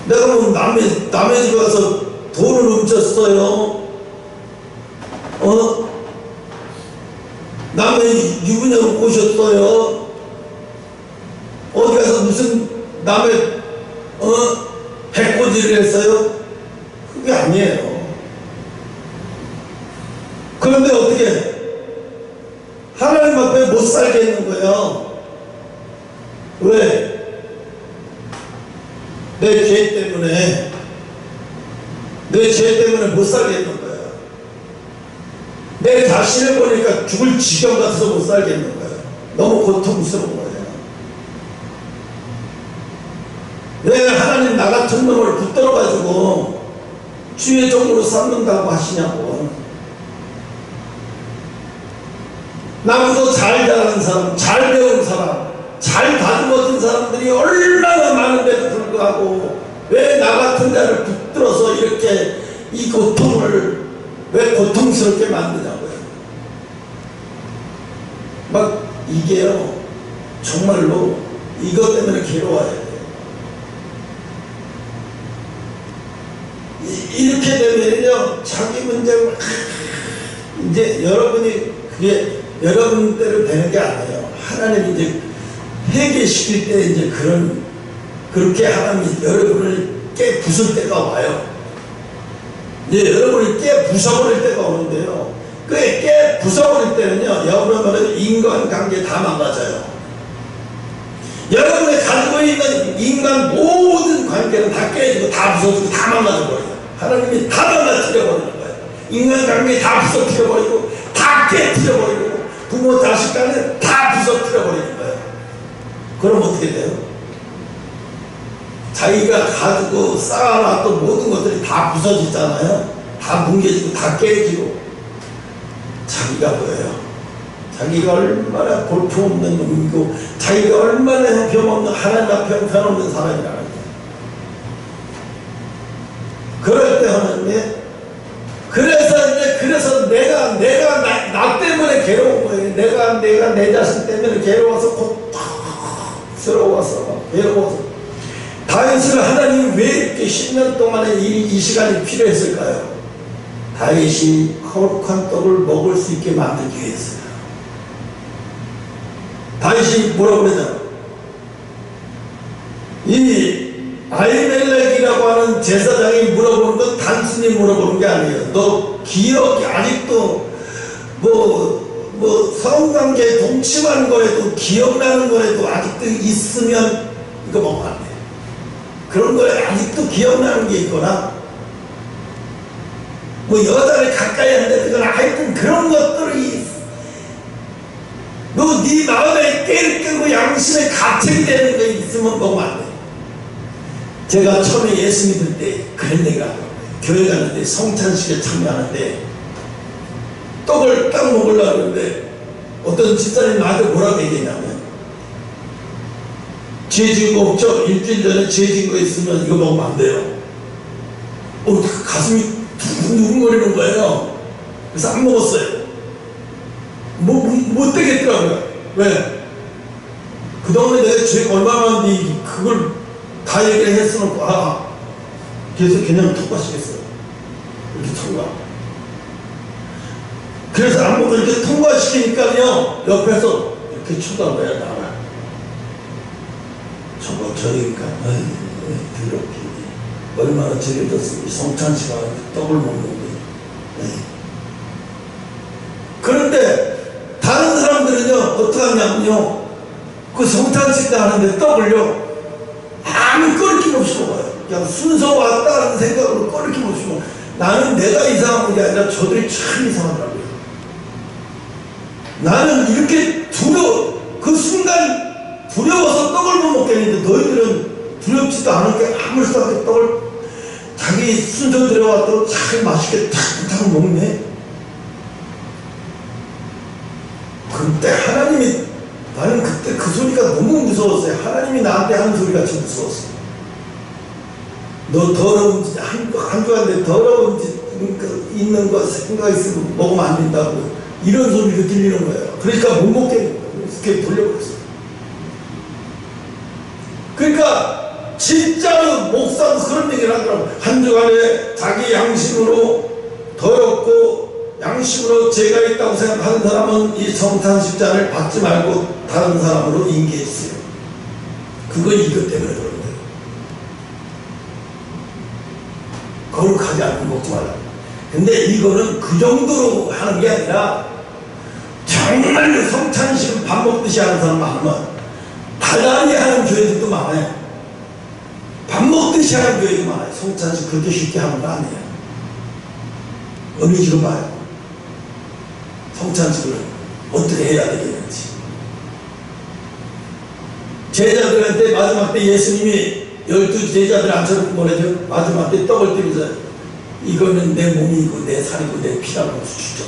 내가 뭐 남의 집에 가서 돈을 훔쳤어요. 남의 유부녀를 꼬셨어요. 어디 가서 무슨 남의 재물질을 했어요? 그게 아니에요. 그런데 어떻게 하나님 앞에 못 살게 했는 거예요? 왜? 내 죄 때문에 못 살게 했는 거예요. 내 자신을 보니까 죽을 지경 같아서 못 살게 했는 거예요. 너무 고통스러운 거예요. 왜 하나님 나 같은 놈을 붙들어가지고 주의 종으로 삼는다고 하시냐고. 나보다 잘 자란 사람, 잘 배운 사람, 잘 다듬어진 사람들이 얼마나 많은데도 불구하고 왜 나 같은 자를 붙들어서 이렇게 이 고통을 왜 고통스럽게 만드냐고요. 막 이게요, 정말로 이것 때문에 괴로워야 돼요. 이렇게 되면요, 자기 문제를 이제 여러분이 그게 여러분대로 되는 게 아니에요. 하나님이 이제 회개시킬 때 이제 그렇게 하나님이 여러분을 깨 부술 때가 와요. 이제 여러분이 깨 부숴버릴 때가 오는데요. 그 깨 부숴버릴 때는요, 여러분은 인간관계 다 망가져요. 여러분이 가지고 있는 인간 모든 관계는 다 깨지고 다 부서지고 다 망가져버려요. 하나님이 다 망가뜨려버리는 거예요. 인간관계 다 부서뜨려버리고 다 깨뜨려버리고 부모 자식 간에 다 부서뜨려버리는 거예요. 그럼 어떻게 돼요? 자기가 가지고 쌓아놨던 모든 것들이 다 부서지잖아요. 다 뭉개지고 다 깨지고. 자기가 뭐예요? 자기가 얼마나 볼품없는 놈이고 자기가 얼마나 형편없는, 하나님 앞에 형편없는 사람이라는 거예요. 그럴 때 하나님이 그래서 내가 나 때문에 괴로운 거예요. 내가 내 자신 때문에 괴로워서 고통스러워서 괴로워서. 다윗을 하나님이 왜 이렇게 10년 동안에 이 시간이 필요했을까요? 다윗이 거룩한 떡을 먹을 수 있게 만들기 위해서요. 다윗이 뭐라고 그러냐? 이 아히멜렉이라고 하는 제사장이 물어보는 건 단순히 물어보는 게 아니에요. 너 기억이 아직도 성관계 동침하는 거에도 기억나는 거에도 아직도 있으면 이거 먹으면 안 돼. 그런 거에 아직도 기억나는 게 있거나 여자를 가까이 한다거나 하여튼 그런 것들이 네 마음에 깨를 끄고 양심에 가책이 되는 게 있으면 먹으면 안 돼. 제가 처음에 예수 믿을 때 그런 얘기가 교회 가는데 성찬식에 참여하는데 떡을 딱 먹으려고 하는데 어떤 집사님 나한테 뭐라고 얘기했냐면 죄 지은 거 없죠? 일주일 전에 죄 지은 거 있으면 이거 먹으면 안 돼요. 가슴이 두근두근거리는 거예요. 그래서 안 먹었어요. 못 되겠더라고요. 왜? 그동안에 내가 죄가 얼마나 많은데 그걸 다 얘기를 했어놓고 그래서 그냥 통과시켰어요. 이렇게 통과. 그래서 안 먹고 이렇게 통과시키니까요, 옆에서 이렇게 쳐다봐요. 나를. 저러니까 더럽게 얼마나 죄를 졌으면 성찬식하고 떡을 먹는데. 그런데 다른 사람들은요 어떻게 하냐면요, 그 성찬식 때 하는데 떡을요 아무 꺼리낌 없이 먹어요. 그냥 순서 왔다는 생각으로 꺼리낌 없이 먹어요. 나는 내가 이상한 게 아니라 저들이 참 이상하더라고요. 나는 이렇게 그 순간 두려워서 떡을 못 먹겠는데 너희들은 두렵지도 않은 게 아무렇지도 않게 떡을 자기 순서 들어왔다고 잘 맛있게 탁탁 먹네. 그때 하나님이, 나는 그때 그 소리가 너무 무서웠어요. 하나님이 나한테 하는 소리가 참 무서웠어요. 너 더러운 짓, 한 주간데 더러운 짓 있는 거 생각 있으면 먹으면 안 된다고 이런 소리가 들리는 거예요. 그러니까 못 먹겠는 거예요. 그렇게 돌려버렸어요. 그러니까 진짜로 목사도 그런 얘기를 하더라고요. 한 주간에 자기 양심으로 더럽고 양심으로 죄가 있다고 생각하는 사람은 이 성찬식자를 받지 말고 다른 사람으로 인계해주세요. 그거 이것 때문에 그런 거예요. 거룩하지 않은 거 먹지 말라. 근데 이거는 그 정도로 하는 게 아니라 정말 성찬식을 밥 먹듯이 하는 사람 많으면 달달이 하는 교회들도 많아요. 밥 먹듯이 하는 교회도 많아요. 성찬식 그렇게 쉽게 하는 거 아니에요. 어느 지금 봐요. 성찬식을 어떻게 해야 되겠는지. 제자들한테 마지막 때 예수님이 12 제자들 앉혀놓고 뭐라죠? 마지막 때 떡을 들면서 이거는 내 몸이고 내 살이고 내 피라고 주죠.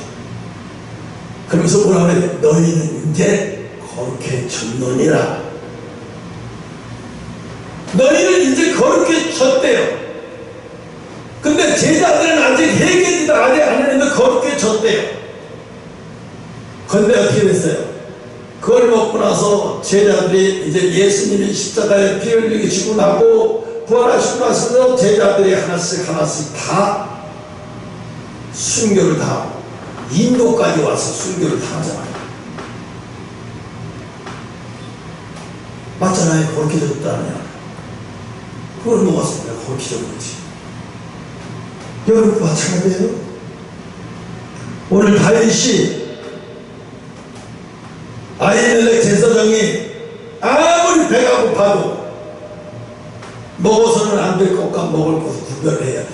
그러면서 뭐라 그래요? 너희는 이제 거룩해졌느니라. 너희는 이제 거룩해졌대요. 근데 제자들은 아직 회개지도 아직 안 했는데 거룩해졌대요. 근데 어떻게 됐어요? 그걸 먹고 나서 제자들이 이제 예수님이 십자가에 피 흘리게 지고 나고 부활하시고 나서 제자들이 하나씩 다 순교를 다 인도까지 와서 순교를 다 하잖아요. 맞잖아요. 그렇게 졌다냐. 그걸 먹었습니다. 그렇게 졌는지. 여러분도 마찬가지예요. 오늘 다윗이 아히멜렉 제사장이 아무리 배가 고파도 먹어서는 안 될 것과 먹을 것을 구별해야 돼.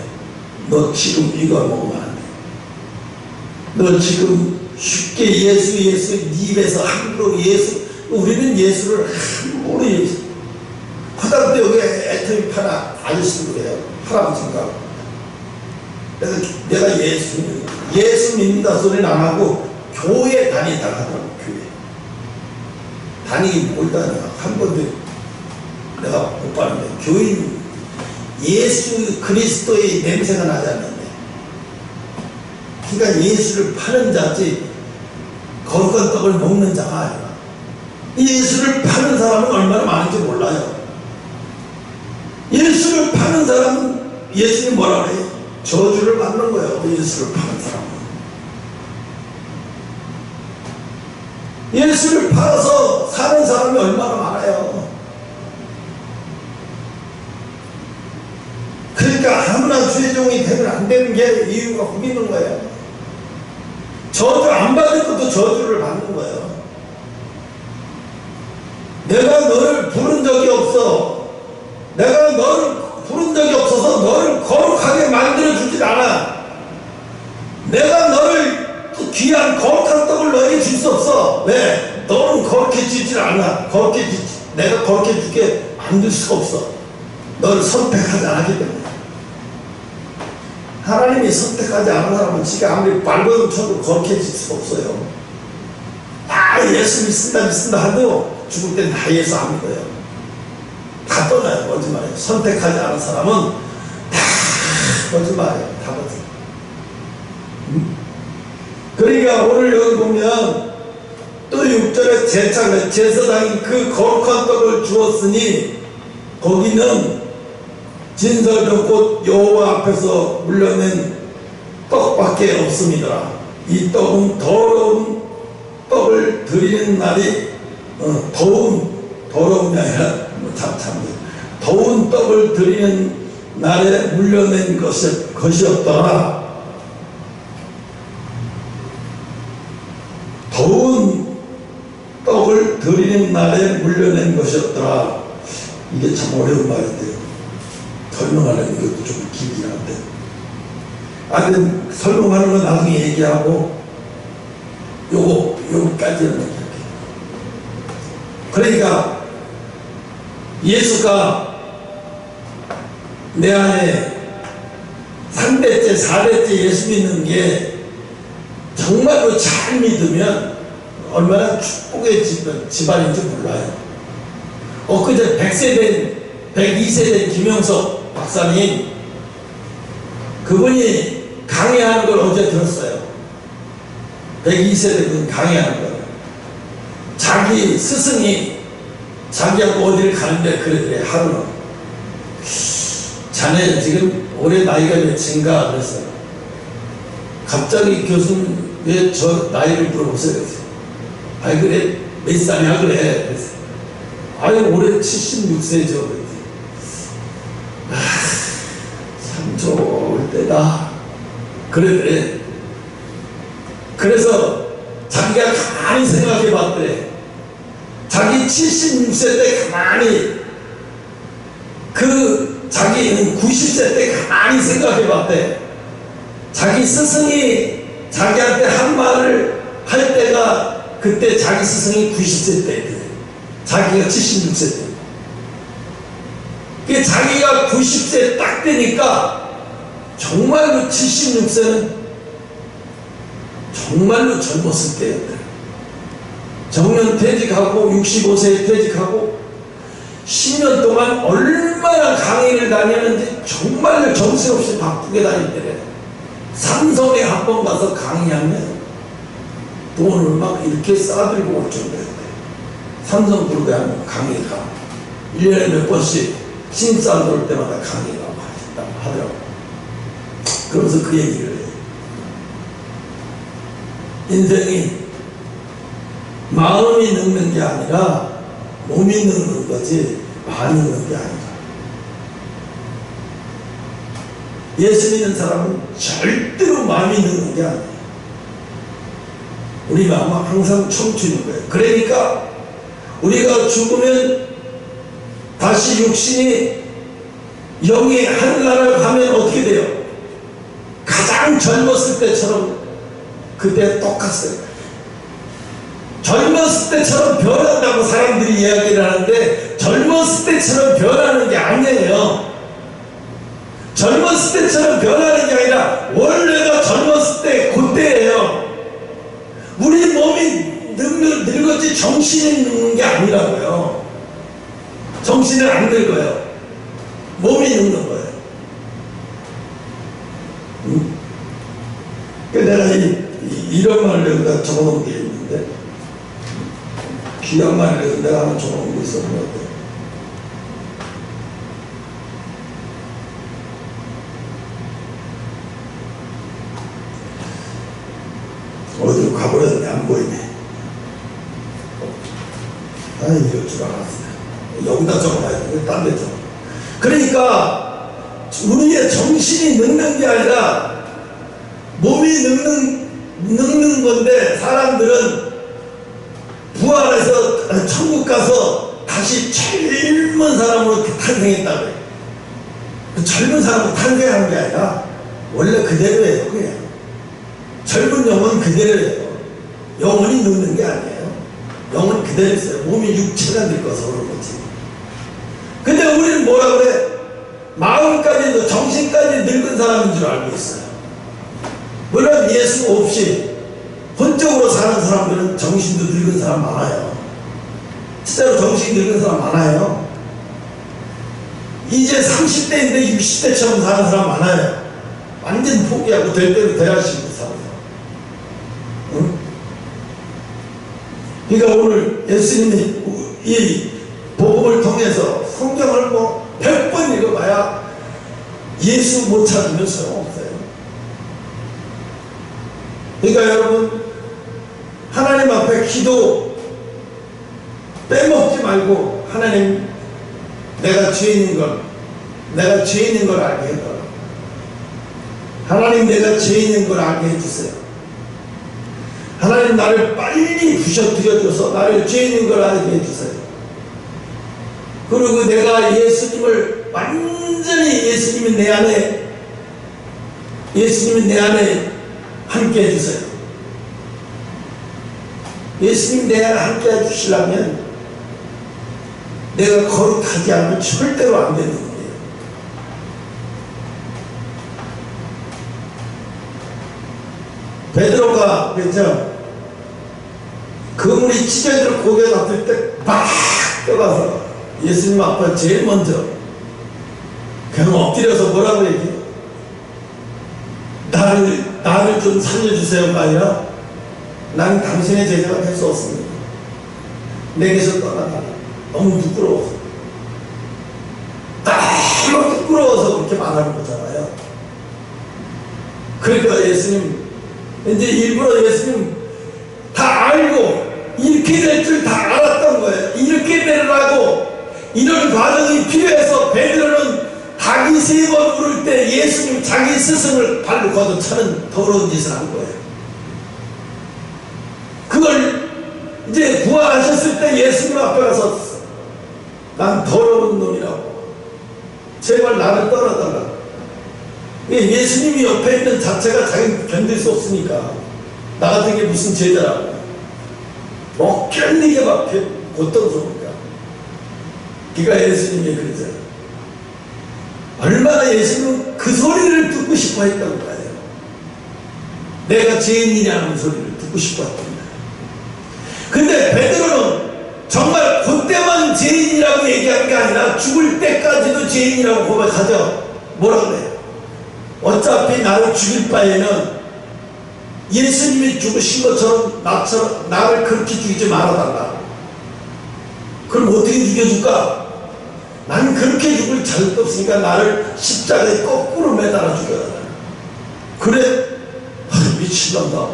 너 지금 이걸 먹으면 안 돼. 너 지금 쉽게 예수 네 입에서 함부로 예수, 우리는 예수를 함부로 예수. 화장대 여기 애터미 파나 아저씨도 그래요. 할아버지인가. 내가 예수 믿는다 소리는 안 하고 교회 다니다 하더라고. 교회 다니긴 뭘 다녀. 한 번도 내가 못 봤는데 교인 예수 그리스도의 냄새가 나지 않는데. 그러니까 예수를 파는 자지 거룩한 떡을 먹는 자가 아니라. 예수를 파는 사람은 얼마나 많은지 몰라요. 예수를 파는 사람은 예수님 뭐라 그래요? 저주를 받는 거예요. 예수를 파는 사람은. 예수를 팔아서 사는 사람이 얼마나 많아요. 그러니까 아무나 주의 종이 되면 안 되는 게 이유가 거기 있는 거예요. 저주 안 받을 것도 저주를 받는 거예요. 내가 너를 부른 적이 없어. 내가 너를 부른 적이 없어서 너를 거룩하게 만들어주질 않아. 내가 너를 귀한 거룩한 떡을 너에게 줄 수 없어. 왜? 너는 거룩해지질 않아. 내가 거룩해주게 만들 수가 없어. 너를 선택하지 않았기 때문에. 하나님이 선택하지 않은 사람은 지가 아무리 발버둥 쳐도 거룩해질 수가 없어요. 예수 믿습니다 하도 죽을 땐 다 예수 안 믿어요. 다 떠나요. 거짓말이에요. 선택하지 않은 사람은 다 거짓말이에요. 다 거짓말. 그러니까 오늘 여기 보면 또 6절에 제사장이 그 거룩한 떡을 주었으니 거기는 진설된 꽃 여호와 앞에서 물려낸 떡밖에 없습니다. 이 떡은 더러운 떡을 드리는 날이 더러운 게 아니라 더운 떡을 드리는 날에 물려낸 것이었더라. 더운 떡을 드리는 날에 물려낸 것이었더라. 이게 참 어려운 말인데요. 설명하려면 이것도 좀 길긴 한데. 하여튼 설명하는 건 나중에 얘기하고 요거까지는 얘기할게요. 그러니까 예수가 내 안에 3대째 4대째 예수 믿는 게 정말로 잘 믿으면 얼마나 축복의 집안인지 몰라요. 엊그제 102세 된 김영석 박사님, 그분이 강의하는 걸 어제 들었어요. 102세 된 분 강의하는 걸. 자기 스승이 자기하고 어디를 가는데 그러더래. 하루는 자네 지금 올해 나이가 몇인가 그랬어요. 갑자기 교수님 왜 저 나이를 물어보세요? 그랬어요. 아이 그래 몇 살이야 그래? 그랬어요. 아이 올해 76세죠. 참 좋을 때다. 그래. 그래서 자기가 가만히 생각해 봤대. 자기 76세 때 가만히, 자기는 90세 때 가만히 생각해 봤대. 자기 스승이 자기한테 한 말을 할 때가 그때 자기 스승이 90세 때였대. 자기가 76세 때. 그 자기가 90세 딱 되니까 정말로 76세는 정말로 젊었을 때였대. 정년 퇴직하고 65세에 퇴직하고 10년 동안 얼마나 강의를 다녔는지 정말로 정신없이 바쁘게 다닐 때래. 삼성에 한 번 가서 강의하면 돈을 막 이렇게 싸들고 올 정도였대. 삼성그룹에 하면 강의가 1년에 몇 번씩 신입사원 올 때마다 강의가 하더라고. 그러면서 그 얘기를 해요. 인생이 마음이 늙는 게 아니라 몸이 늙는 거지 마음이 늙는 게 아니다. 예수 믿는 사람은 절대로 마음이 늙는 게 아니에요. 우리 마음은 항상 청춘인 거예요. 그러니까 우리가 죽으면 다시 육신이 영이 하늘나라를 가면 어떻게 돼요? 가장 젊었을 때처럼 그때 똑같아요. 젊었을 때처럼 변한다고 사람들이 이야기를 하는데 젊었을 때처럼 변하는 게 아니에요. 젊었을 때처럼 변하는 게 아니라 원래가 젊었을 때 그때예요. 우리 몸이 늙었지 정신이 늙는 게 아니라고요. 정신은 안 늙어요. 몸이 늙는 거예요. 내가 이런 말을 여기다 적어놓은 게 있는데, 귀한 말을 내가 하나 적어놓은 게 있었는데, 어디로 가버렸네. 안 보이네. 이럴 줄 알았어요. 여기다 적어놔야 돼. 딴 데 적어. 그러니까 우리의 정신이 늙는 게 아니라 몸이 늙는 건데, 사람들은 부활해서 천국 가서 다시 젊은 사람으로 탄생했다고 해요. 그 젊은 사람으로 탄생하는 게 아니라 원래 그대로예요. 그냥 젊은 영혼 그대로예요. 영혼이 늙는 게 아니에요. 영혼 그대로 있어요. 몸이 육체가 늙어서 그런 거지. 근데 우리는 뭐라 그래? 마음까지도 정신까지 늙은 사람인 줄 알고 있어요. 물론 예수 없이 혼적으로 사는 사람들은 정신도 늙은 사람 많아요. 진짜로 정신이 늙은 사람 많아요. 이제 30대인데 60대처럼 사는 사람 많아요. 완전 포기하고 될 대로 돼야시고 사는 사람. 응? 그러니까 오늘 예수님이 이 복음을 통해서 성경을 뭐 100번 읽어봐야 예수 못 찾으면 소용없어요. 그러니까 여러분, 하나님 앞에 기도 빼먹지 말고, 하나님, 내가 죄인인 걸 알게 해달라. 하나님, 내가 죄인인 걸 알게 해주세요. 하나님, 나를 빨리 부셔뜨려줘서 나를 죄인인 걸 알게 해주세요. 그리고 내가 예수님을 완전히 예수님이 내 안에 함께 해주세요. 예수님 내 안에 함께 해주시려면 내가 거룩하지 않으면 절대로 안 되는 거예요. 베드로가 그죠? 그물이 찢어지는 고개 놨을 때 막 뛰어가서 예수님 앞에 제일 먼저 그냥 엎드려서 뭐라고 얘기해요? 나를 좀 살려주세요가 아니라, 난 당신의 제자가 될 수 없습니다. 내게서 떠나가라. 너무 부끄러워서. 너무 부끄러워서 그렇게 말하는 거잖아요. 그러니까 예수님, 이제 일부러 예수님 다 알고 이렇게 될 줄 다 알았던 거예요. 이렇게 되려고 이런 과정이 필요해서 베드로는 닭이 3번 울을 때 예수님 자기 스승을 발로 걷어차는 더러운 짓을 한 거예요. 그걸 이제 부활하셨을 때 예수님 앞에 가서 난 더러운 놈이라고 제발 나를 떠나달라. 예수님이 옆에 있는 자체가 자기 견딜 수 없으니까 나 같은 게 무슨 제자라고 못 견디게 막 고통스러우니까. 그러니까 예수님이 그러잖아요. 얼마나 예수님은 그 소리를 듣고 싶어 했던 거예요. 내가 죄인이냐는 소리를 듣고 싶어 했던 거예요. 근데 베드로는 정말 그때만 죄인이라고 얘기한 게 아니라 죽을 때까지도 죄인이라고 고백하죠. 뭐라 그래요? 어차피 나를 죽일 바에는 예수님이 죽으신 것처럼 나를 그렇게 죽이지 말아달라. 그럼 어떻게 죽여줄까? 난 그렇게 죽을 자격도 없으니까 나를 십자가에 거꾸로 매달아 죽여달라. 그래? 미친놈다.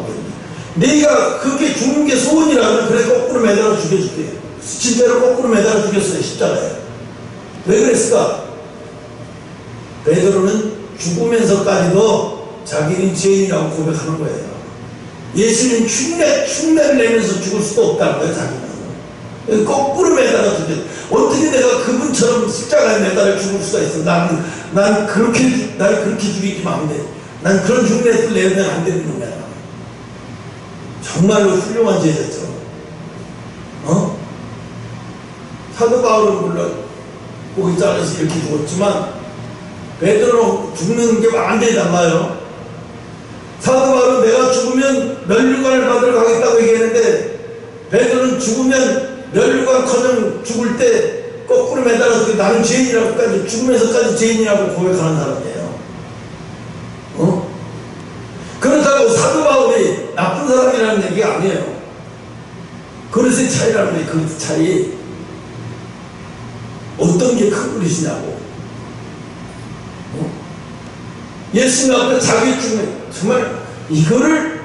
네가 그렇게 죽는 게 소원이라면 그래 거꾸로 매달아 죽여줄게. 진짜로 거꾸로 매달아 죽였어요. 십자가에. 왜 그랬을까? 베드로는 죽으면서까지도 자기는 죄인이라고 고백하는 거예요. 예수님 흉내를 내면서 죽을 수도 없다는 거예요. 자기는 거꾸로 매달아 죽여. 어떻게 내가 그분처럼 십자가에 매달아 죽을 수가 있어. 난 그렇게 날 그렇게 죽이기만 하면 돼. 난 그런 흉내를 내면 안 되는 놈이야. 정말로 훌륭한 제자죠. 사도 바울은 물론 고기 잘라서 이렇게 죽었지만 베드로는 죽는 게 안 되단 말이에요. 사도 바울은 내가 죽으면 면류관을 받으러 가겠다고 얘기했는데 베드로는 죽으면 면류관커녕 죽을 때 거꾸로 매달아서 나는 죄인이라고까지 죽으면서까지 죄인이라고 고백하는 사람이에요. 그렇다고 사도 바울이 나쁜 사람이라는 얘기가 아니에요. 그릇의 차이라는 게 그 차이 어떤 게 큰 그릇이냐고. 예수님 앞에 자기 중에 정말 이거를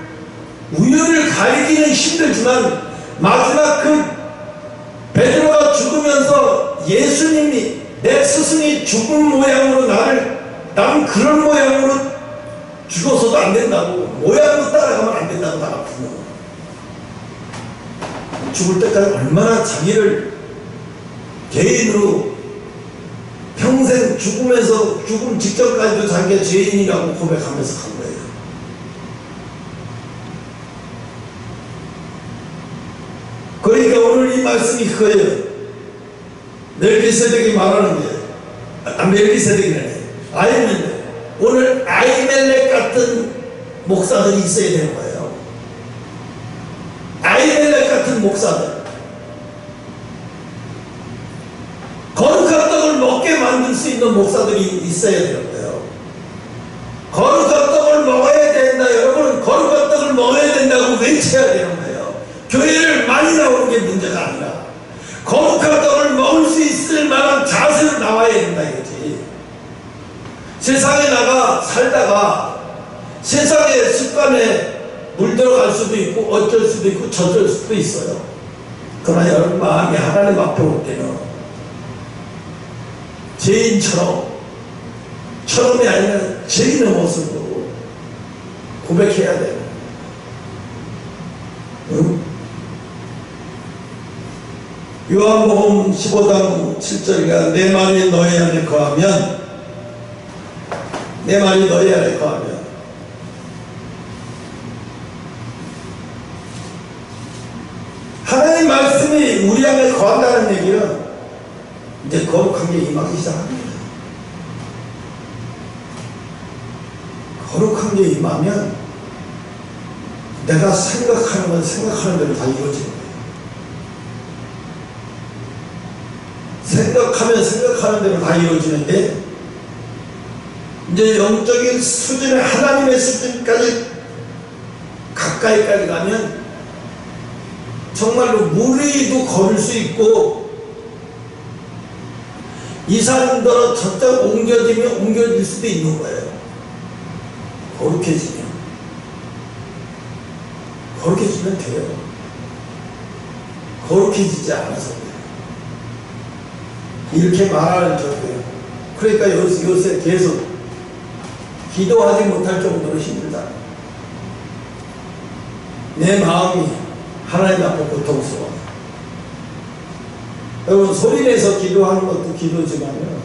우열을 가리기는 힘들지만 마지막 그 베드로가 죽으면서 예수님이 내 스승이 죽은 모양으로 난 그런 모양으로 죽어서도 안 된다고 모양으로 따라가면 안 된다고 다 아프면 죽을 때까지 얼마나 자기를 개인으로 평생 죽으면서 죽음 직전까지도 자기가 죄인이라고 고백하면서 간 거예요. 그러니까 오늘 이 말씀이 그거예요. 멜기세덱이 말하는 게 멜기세덱이네. 아이멜렉. 오늘 아이멜렉 같은 목사들이 있어야 되는 거예요. 아이멜렉 같은 목사들. 거룩한 떡을 먹게 만들 수 있는 목사들이 있어야 되는 거예요. 거룩한 떡을 먹어야 된다. 여러분은 거룩한 떡을 먹어야 된다고 외쳐야 되는 거예요. 교회를 많이 나오는 게 문제가 아니라 거룩한 떡을 먹을 수 있을 만한 자세로 나와야 된다 이거지. 세상에 나가 살다가 세상의 습관에 물들어갈 수도 있고 어쩔 수도 있고 저쩔 수도 있어요. 그러나 여러분 마음이 하나님 앞에 올 때는 죄인처럼이 아니라 죄인의 모습으로 고백해야 돼요. 응? 요한복음 15장 7절이가 내 말이 너희 안에 거하면 하나님 말씀이 우리 안에 거한다는 얘기는 이제 거룩한 게 임하기 시작합니다. 거룩한 게 임하면 내가 생각하는 건 생각하는 대로 다 이루어지는 거예요. 생각하면 생각하는 대로 다 이루어지는데 이제 영적인 수준의 하나님의 수준까지 가까이까지 가면 정말로 무리도 걸을 수 있고 이 사람들은 저쪽 옮겨지면 옮겨질 수도 있는 거예요. 거룩해지면 돼요. 거룩해지지 않아서 그래요. 이렇게 말하는 저도요. 그러니까 요새 계속 기도하지 못할 정도로 힘들다. 내 마음이 하나님 앞에 고통스러워. 여러분, 소리내서 기도하는 것도 기도지만요,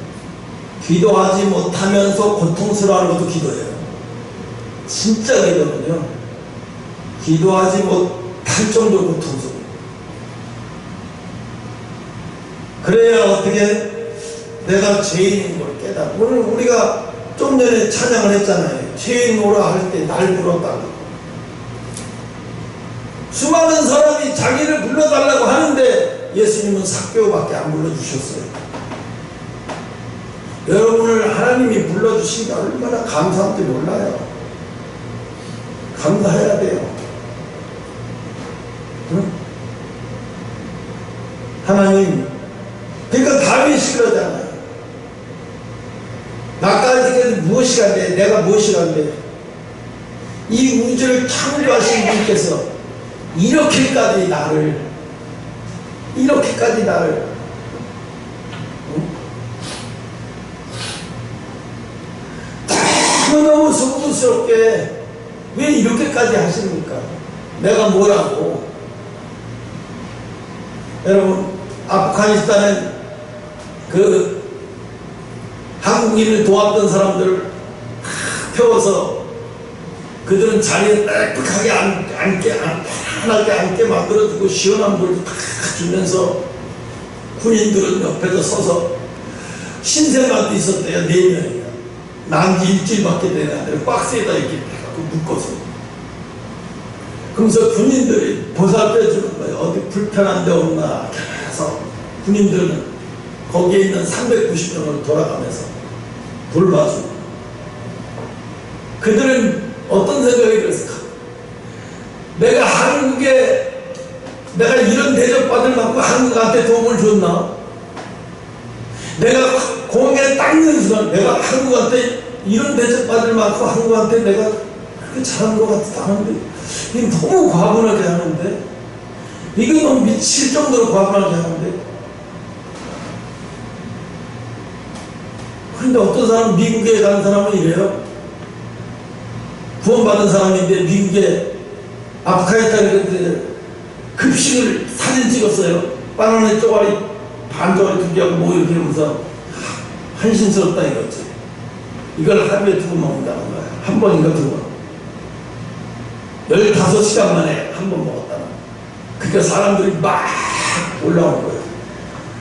기도하지 못하면서 고통스러워하는 것도 기도예요. 진짜 기도는요, 기도하지 못할 정도로 고통스러워요. 그래야 어떻게 내가 죄인인 걸 깨달아. 오늘 우리가 좀 전에 찬양을 했잖아요. 죄인 오라 할 때 날 불렀다고. 수많은 사람이 자기를 불러달라고 하는데 예수님은 삭개오밖에 안 불러주셨어요. 여러분을 하나님이 불러주신 게 얼마나 감사한지 몰라요. 감사해야 돼요. 응? 하나님, 그러니까 다윗이 그러잖아요. 나까지 무엇이 간대? 내가 무엇이 간대? 이 우주를 창조하신 분께서 이렇게까지 나를 너무 소부스럽게 왜 이렇게까지 하십니까? 내가 뭐라고? 여러분, 아프가니스탄은 그 한국인을 도왔던 사람들을 다 태워서 그들은 자리에 빽빽하게 편하게 앉게 만들어주고 시원한 물도 다 주면서 군인들은 옆에서 서서 신생아도 있었대요. 4명이나. 난지 일주일밖에 되는 아들 박스에다 이렇게 해갖고 묶어서. 그러면서 군인들이 보살펴주는 거예요. 어디 불편한 데 없나 계속. 군인들은 거기에 있는 390명을 돌아가면서 돌봐주고. 그들은 어떤 생각이 들었을까? 내가 한국에 내가 이런 대접받을 만큼 한국한테 도움을 줬나? 내가 공에 닦는 순간 내가 한국한테 이런 대접받을 만큼 한국한테 내가 그렇게 잘한 것 같지도 않은데, 이게 너무 과분하게 하는데, 이게 너무 미칠 정도로 과분하게 하는데. 그런데 어떤 사람은 미국에 간 사람은 이래요. 구원받은 사람인데 미국에 아프가니스탄에 급식을 사진 찍었어요. 바나나 쪼가리 반 쪼가리 두개하고 뭐 이렇게 하면서 한심스럽다 이거지. 이걸 하루에 2번 먹는다는 거야. 한 번인가 2번. 15시간 만에 한 번 먹었다는 거야. 그러니까 사람들이 막 올라오는 거예요.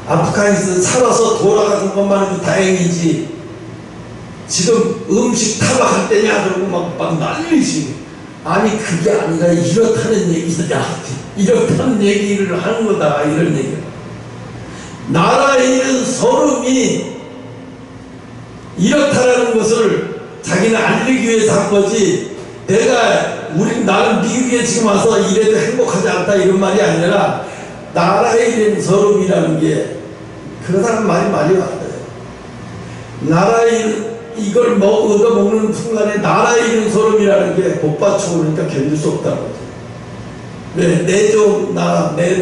아프가니스탄 살아서 돌아가는 것만 해도 다행이지, 지금 음식 타박할 때냐 그러고 막 난리지. 아니 그게 아니라 이렇다는 얘기다. 이렇다는 얘기를 하는 거다. 이런 얘기. 나라에 있는 서름이 이렇다라는 것을 자기는 알리기 위해서 한 거지, 나는 미국에 지금 와서 이래도 행복하지 않다 이런 말이 아니라, 나라에 있는 서름이라는 게 그런 사람 말이 맞아요. 나라에 이걸 얻어먹는 순간에 나라에 있는 소름이라는 게 복받쳐 오니까 견딜 수 없다는 거죠. 내 좀 나라, 내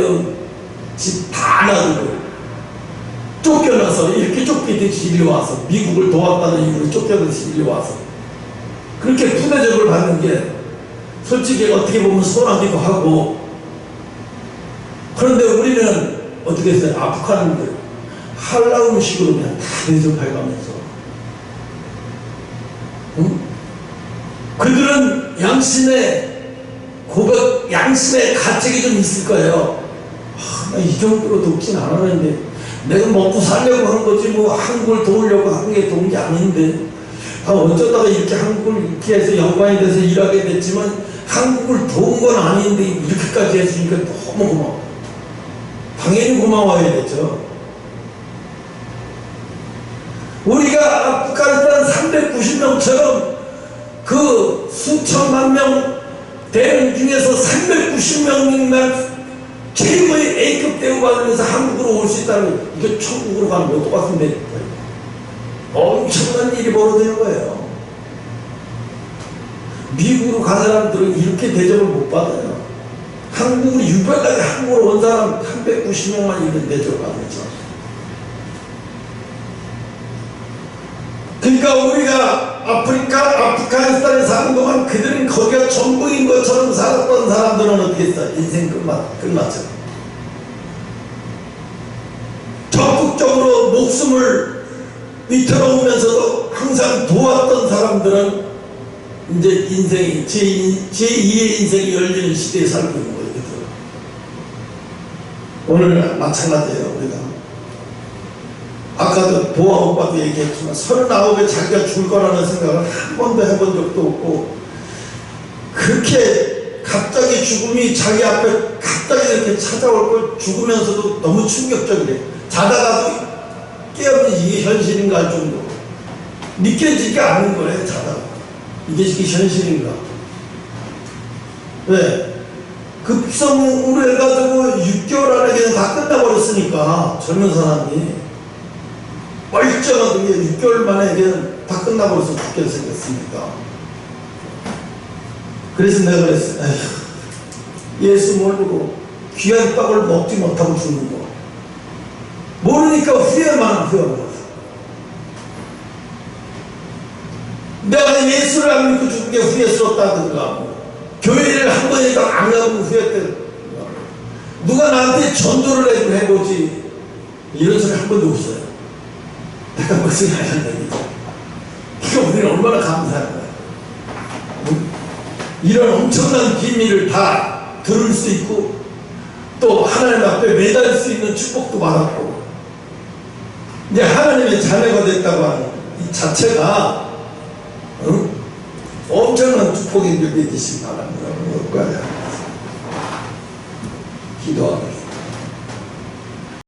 집 다 놔두고 쫓겨나서 이렇게 쫓기듯이 이리 와서, 미국을 도왔다는 이유로 쫓겨나듯이 이리 와서 그렇게 푸대접을 받는 게 솔직히 어떻게 보면 서운하기도 하고. 그런데 우리는 어떻게 했어요? 아프간들 한라 음식으로 그냥 다 대접해가면서, 응? 그들은 양심의 가책이 좀 있을 거예요. 나 이 정도로 돕진 않았는데, 내가 먹고 살려고 한 거지, 뭐 한국을 도우려고 한 게 도운 게 아닌데, 어쩌다가 이렇게 한국을 이렇게 해서 영광이 돼서 일하게 됐지만, 한국을 도운 건 아닌데 이렇게까지 했으니까 너무 고마워. 당연히 고마워야겠죠. 우리가 아프가니스탄 390명처럼 그 수천만 명 대응 중에서 390명만 최고의 A급 대우 받으면서 한국으로 올 수 있다는, 이게 천국으로 가는 거 똑같은데 엄청난 일이 벌어지는 거예요. 미국으로 간 사람들은 이렇게 대접을 못 받아요. 한국으로 유별나게 한국으로 온 사람 390명만 이런 대접을 받는 거죠. 그러니까 우리가 아프가니스탄에 사는 동안 그들은 거기가 전부인 것처럼 살았던 사람들은 어떻게 했어? 인생 끝났죠. 적극적으로 목숨을 위태로우면서도 항상 도왔던 사람들은 이제 인생이 제2의 인생이 열리는 시대에 살고 있는 거예요. 오늘 마찬가지예요. 우리가 아까도 보아 오빠도 얘기했지만 39에 자기가 죽을 거라는 생각을 한 번도 해본 적도 없고, 그렇게 갑자기 죽음이 자기 앞에 갑자기 이렇게 찾아올 걸 죽으면서도 너무 충격적이래. 자다가도 깨어있는 이게 현실인가 할 정도 믿겨지지가 않은 거래. 자다가 이게 현실인가. 왜? 급성으로 해가지고 6개월 안에 그냥 다 끝나버렸으니까, 젊은 사람이 멀쩡하게 6개월 만에 그냥 다 끝나버려서 죽게 생겼으니까. 그래서 내가 그랬어. 에휴, 예수 모르고 귀한 떡을 먹지 못하고 죽는 거 모르니까 후회만 후회하고. 내가 예수를 안 믿고 죽은 게 후회스럽다든가, 뭐 교회를 한 번이라도 안 가보면 후회했다든가, 누가 나한테 전도를 해보지, 이런 소리 한 번도 없어요. 내가 무슨 하셨다니까. 그러니까 우리는 얼마나 감사한 거야. 이런 엄청난 비밀을 다 들을 수 있고, 또 하나님 앞에 매달 수 있는 축복도 받았고, 이제 하나님의 자녀가 됐다고 하는 이 자체가 엄청난 축복인 줄 믿으시기 바랍니다. 기도하겠습니다.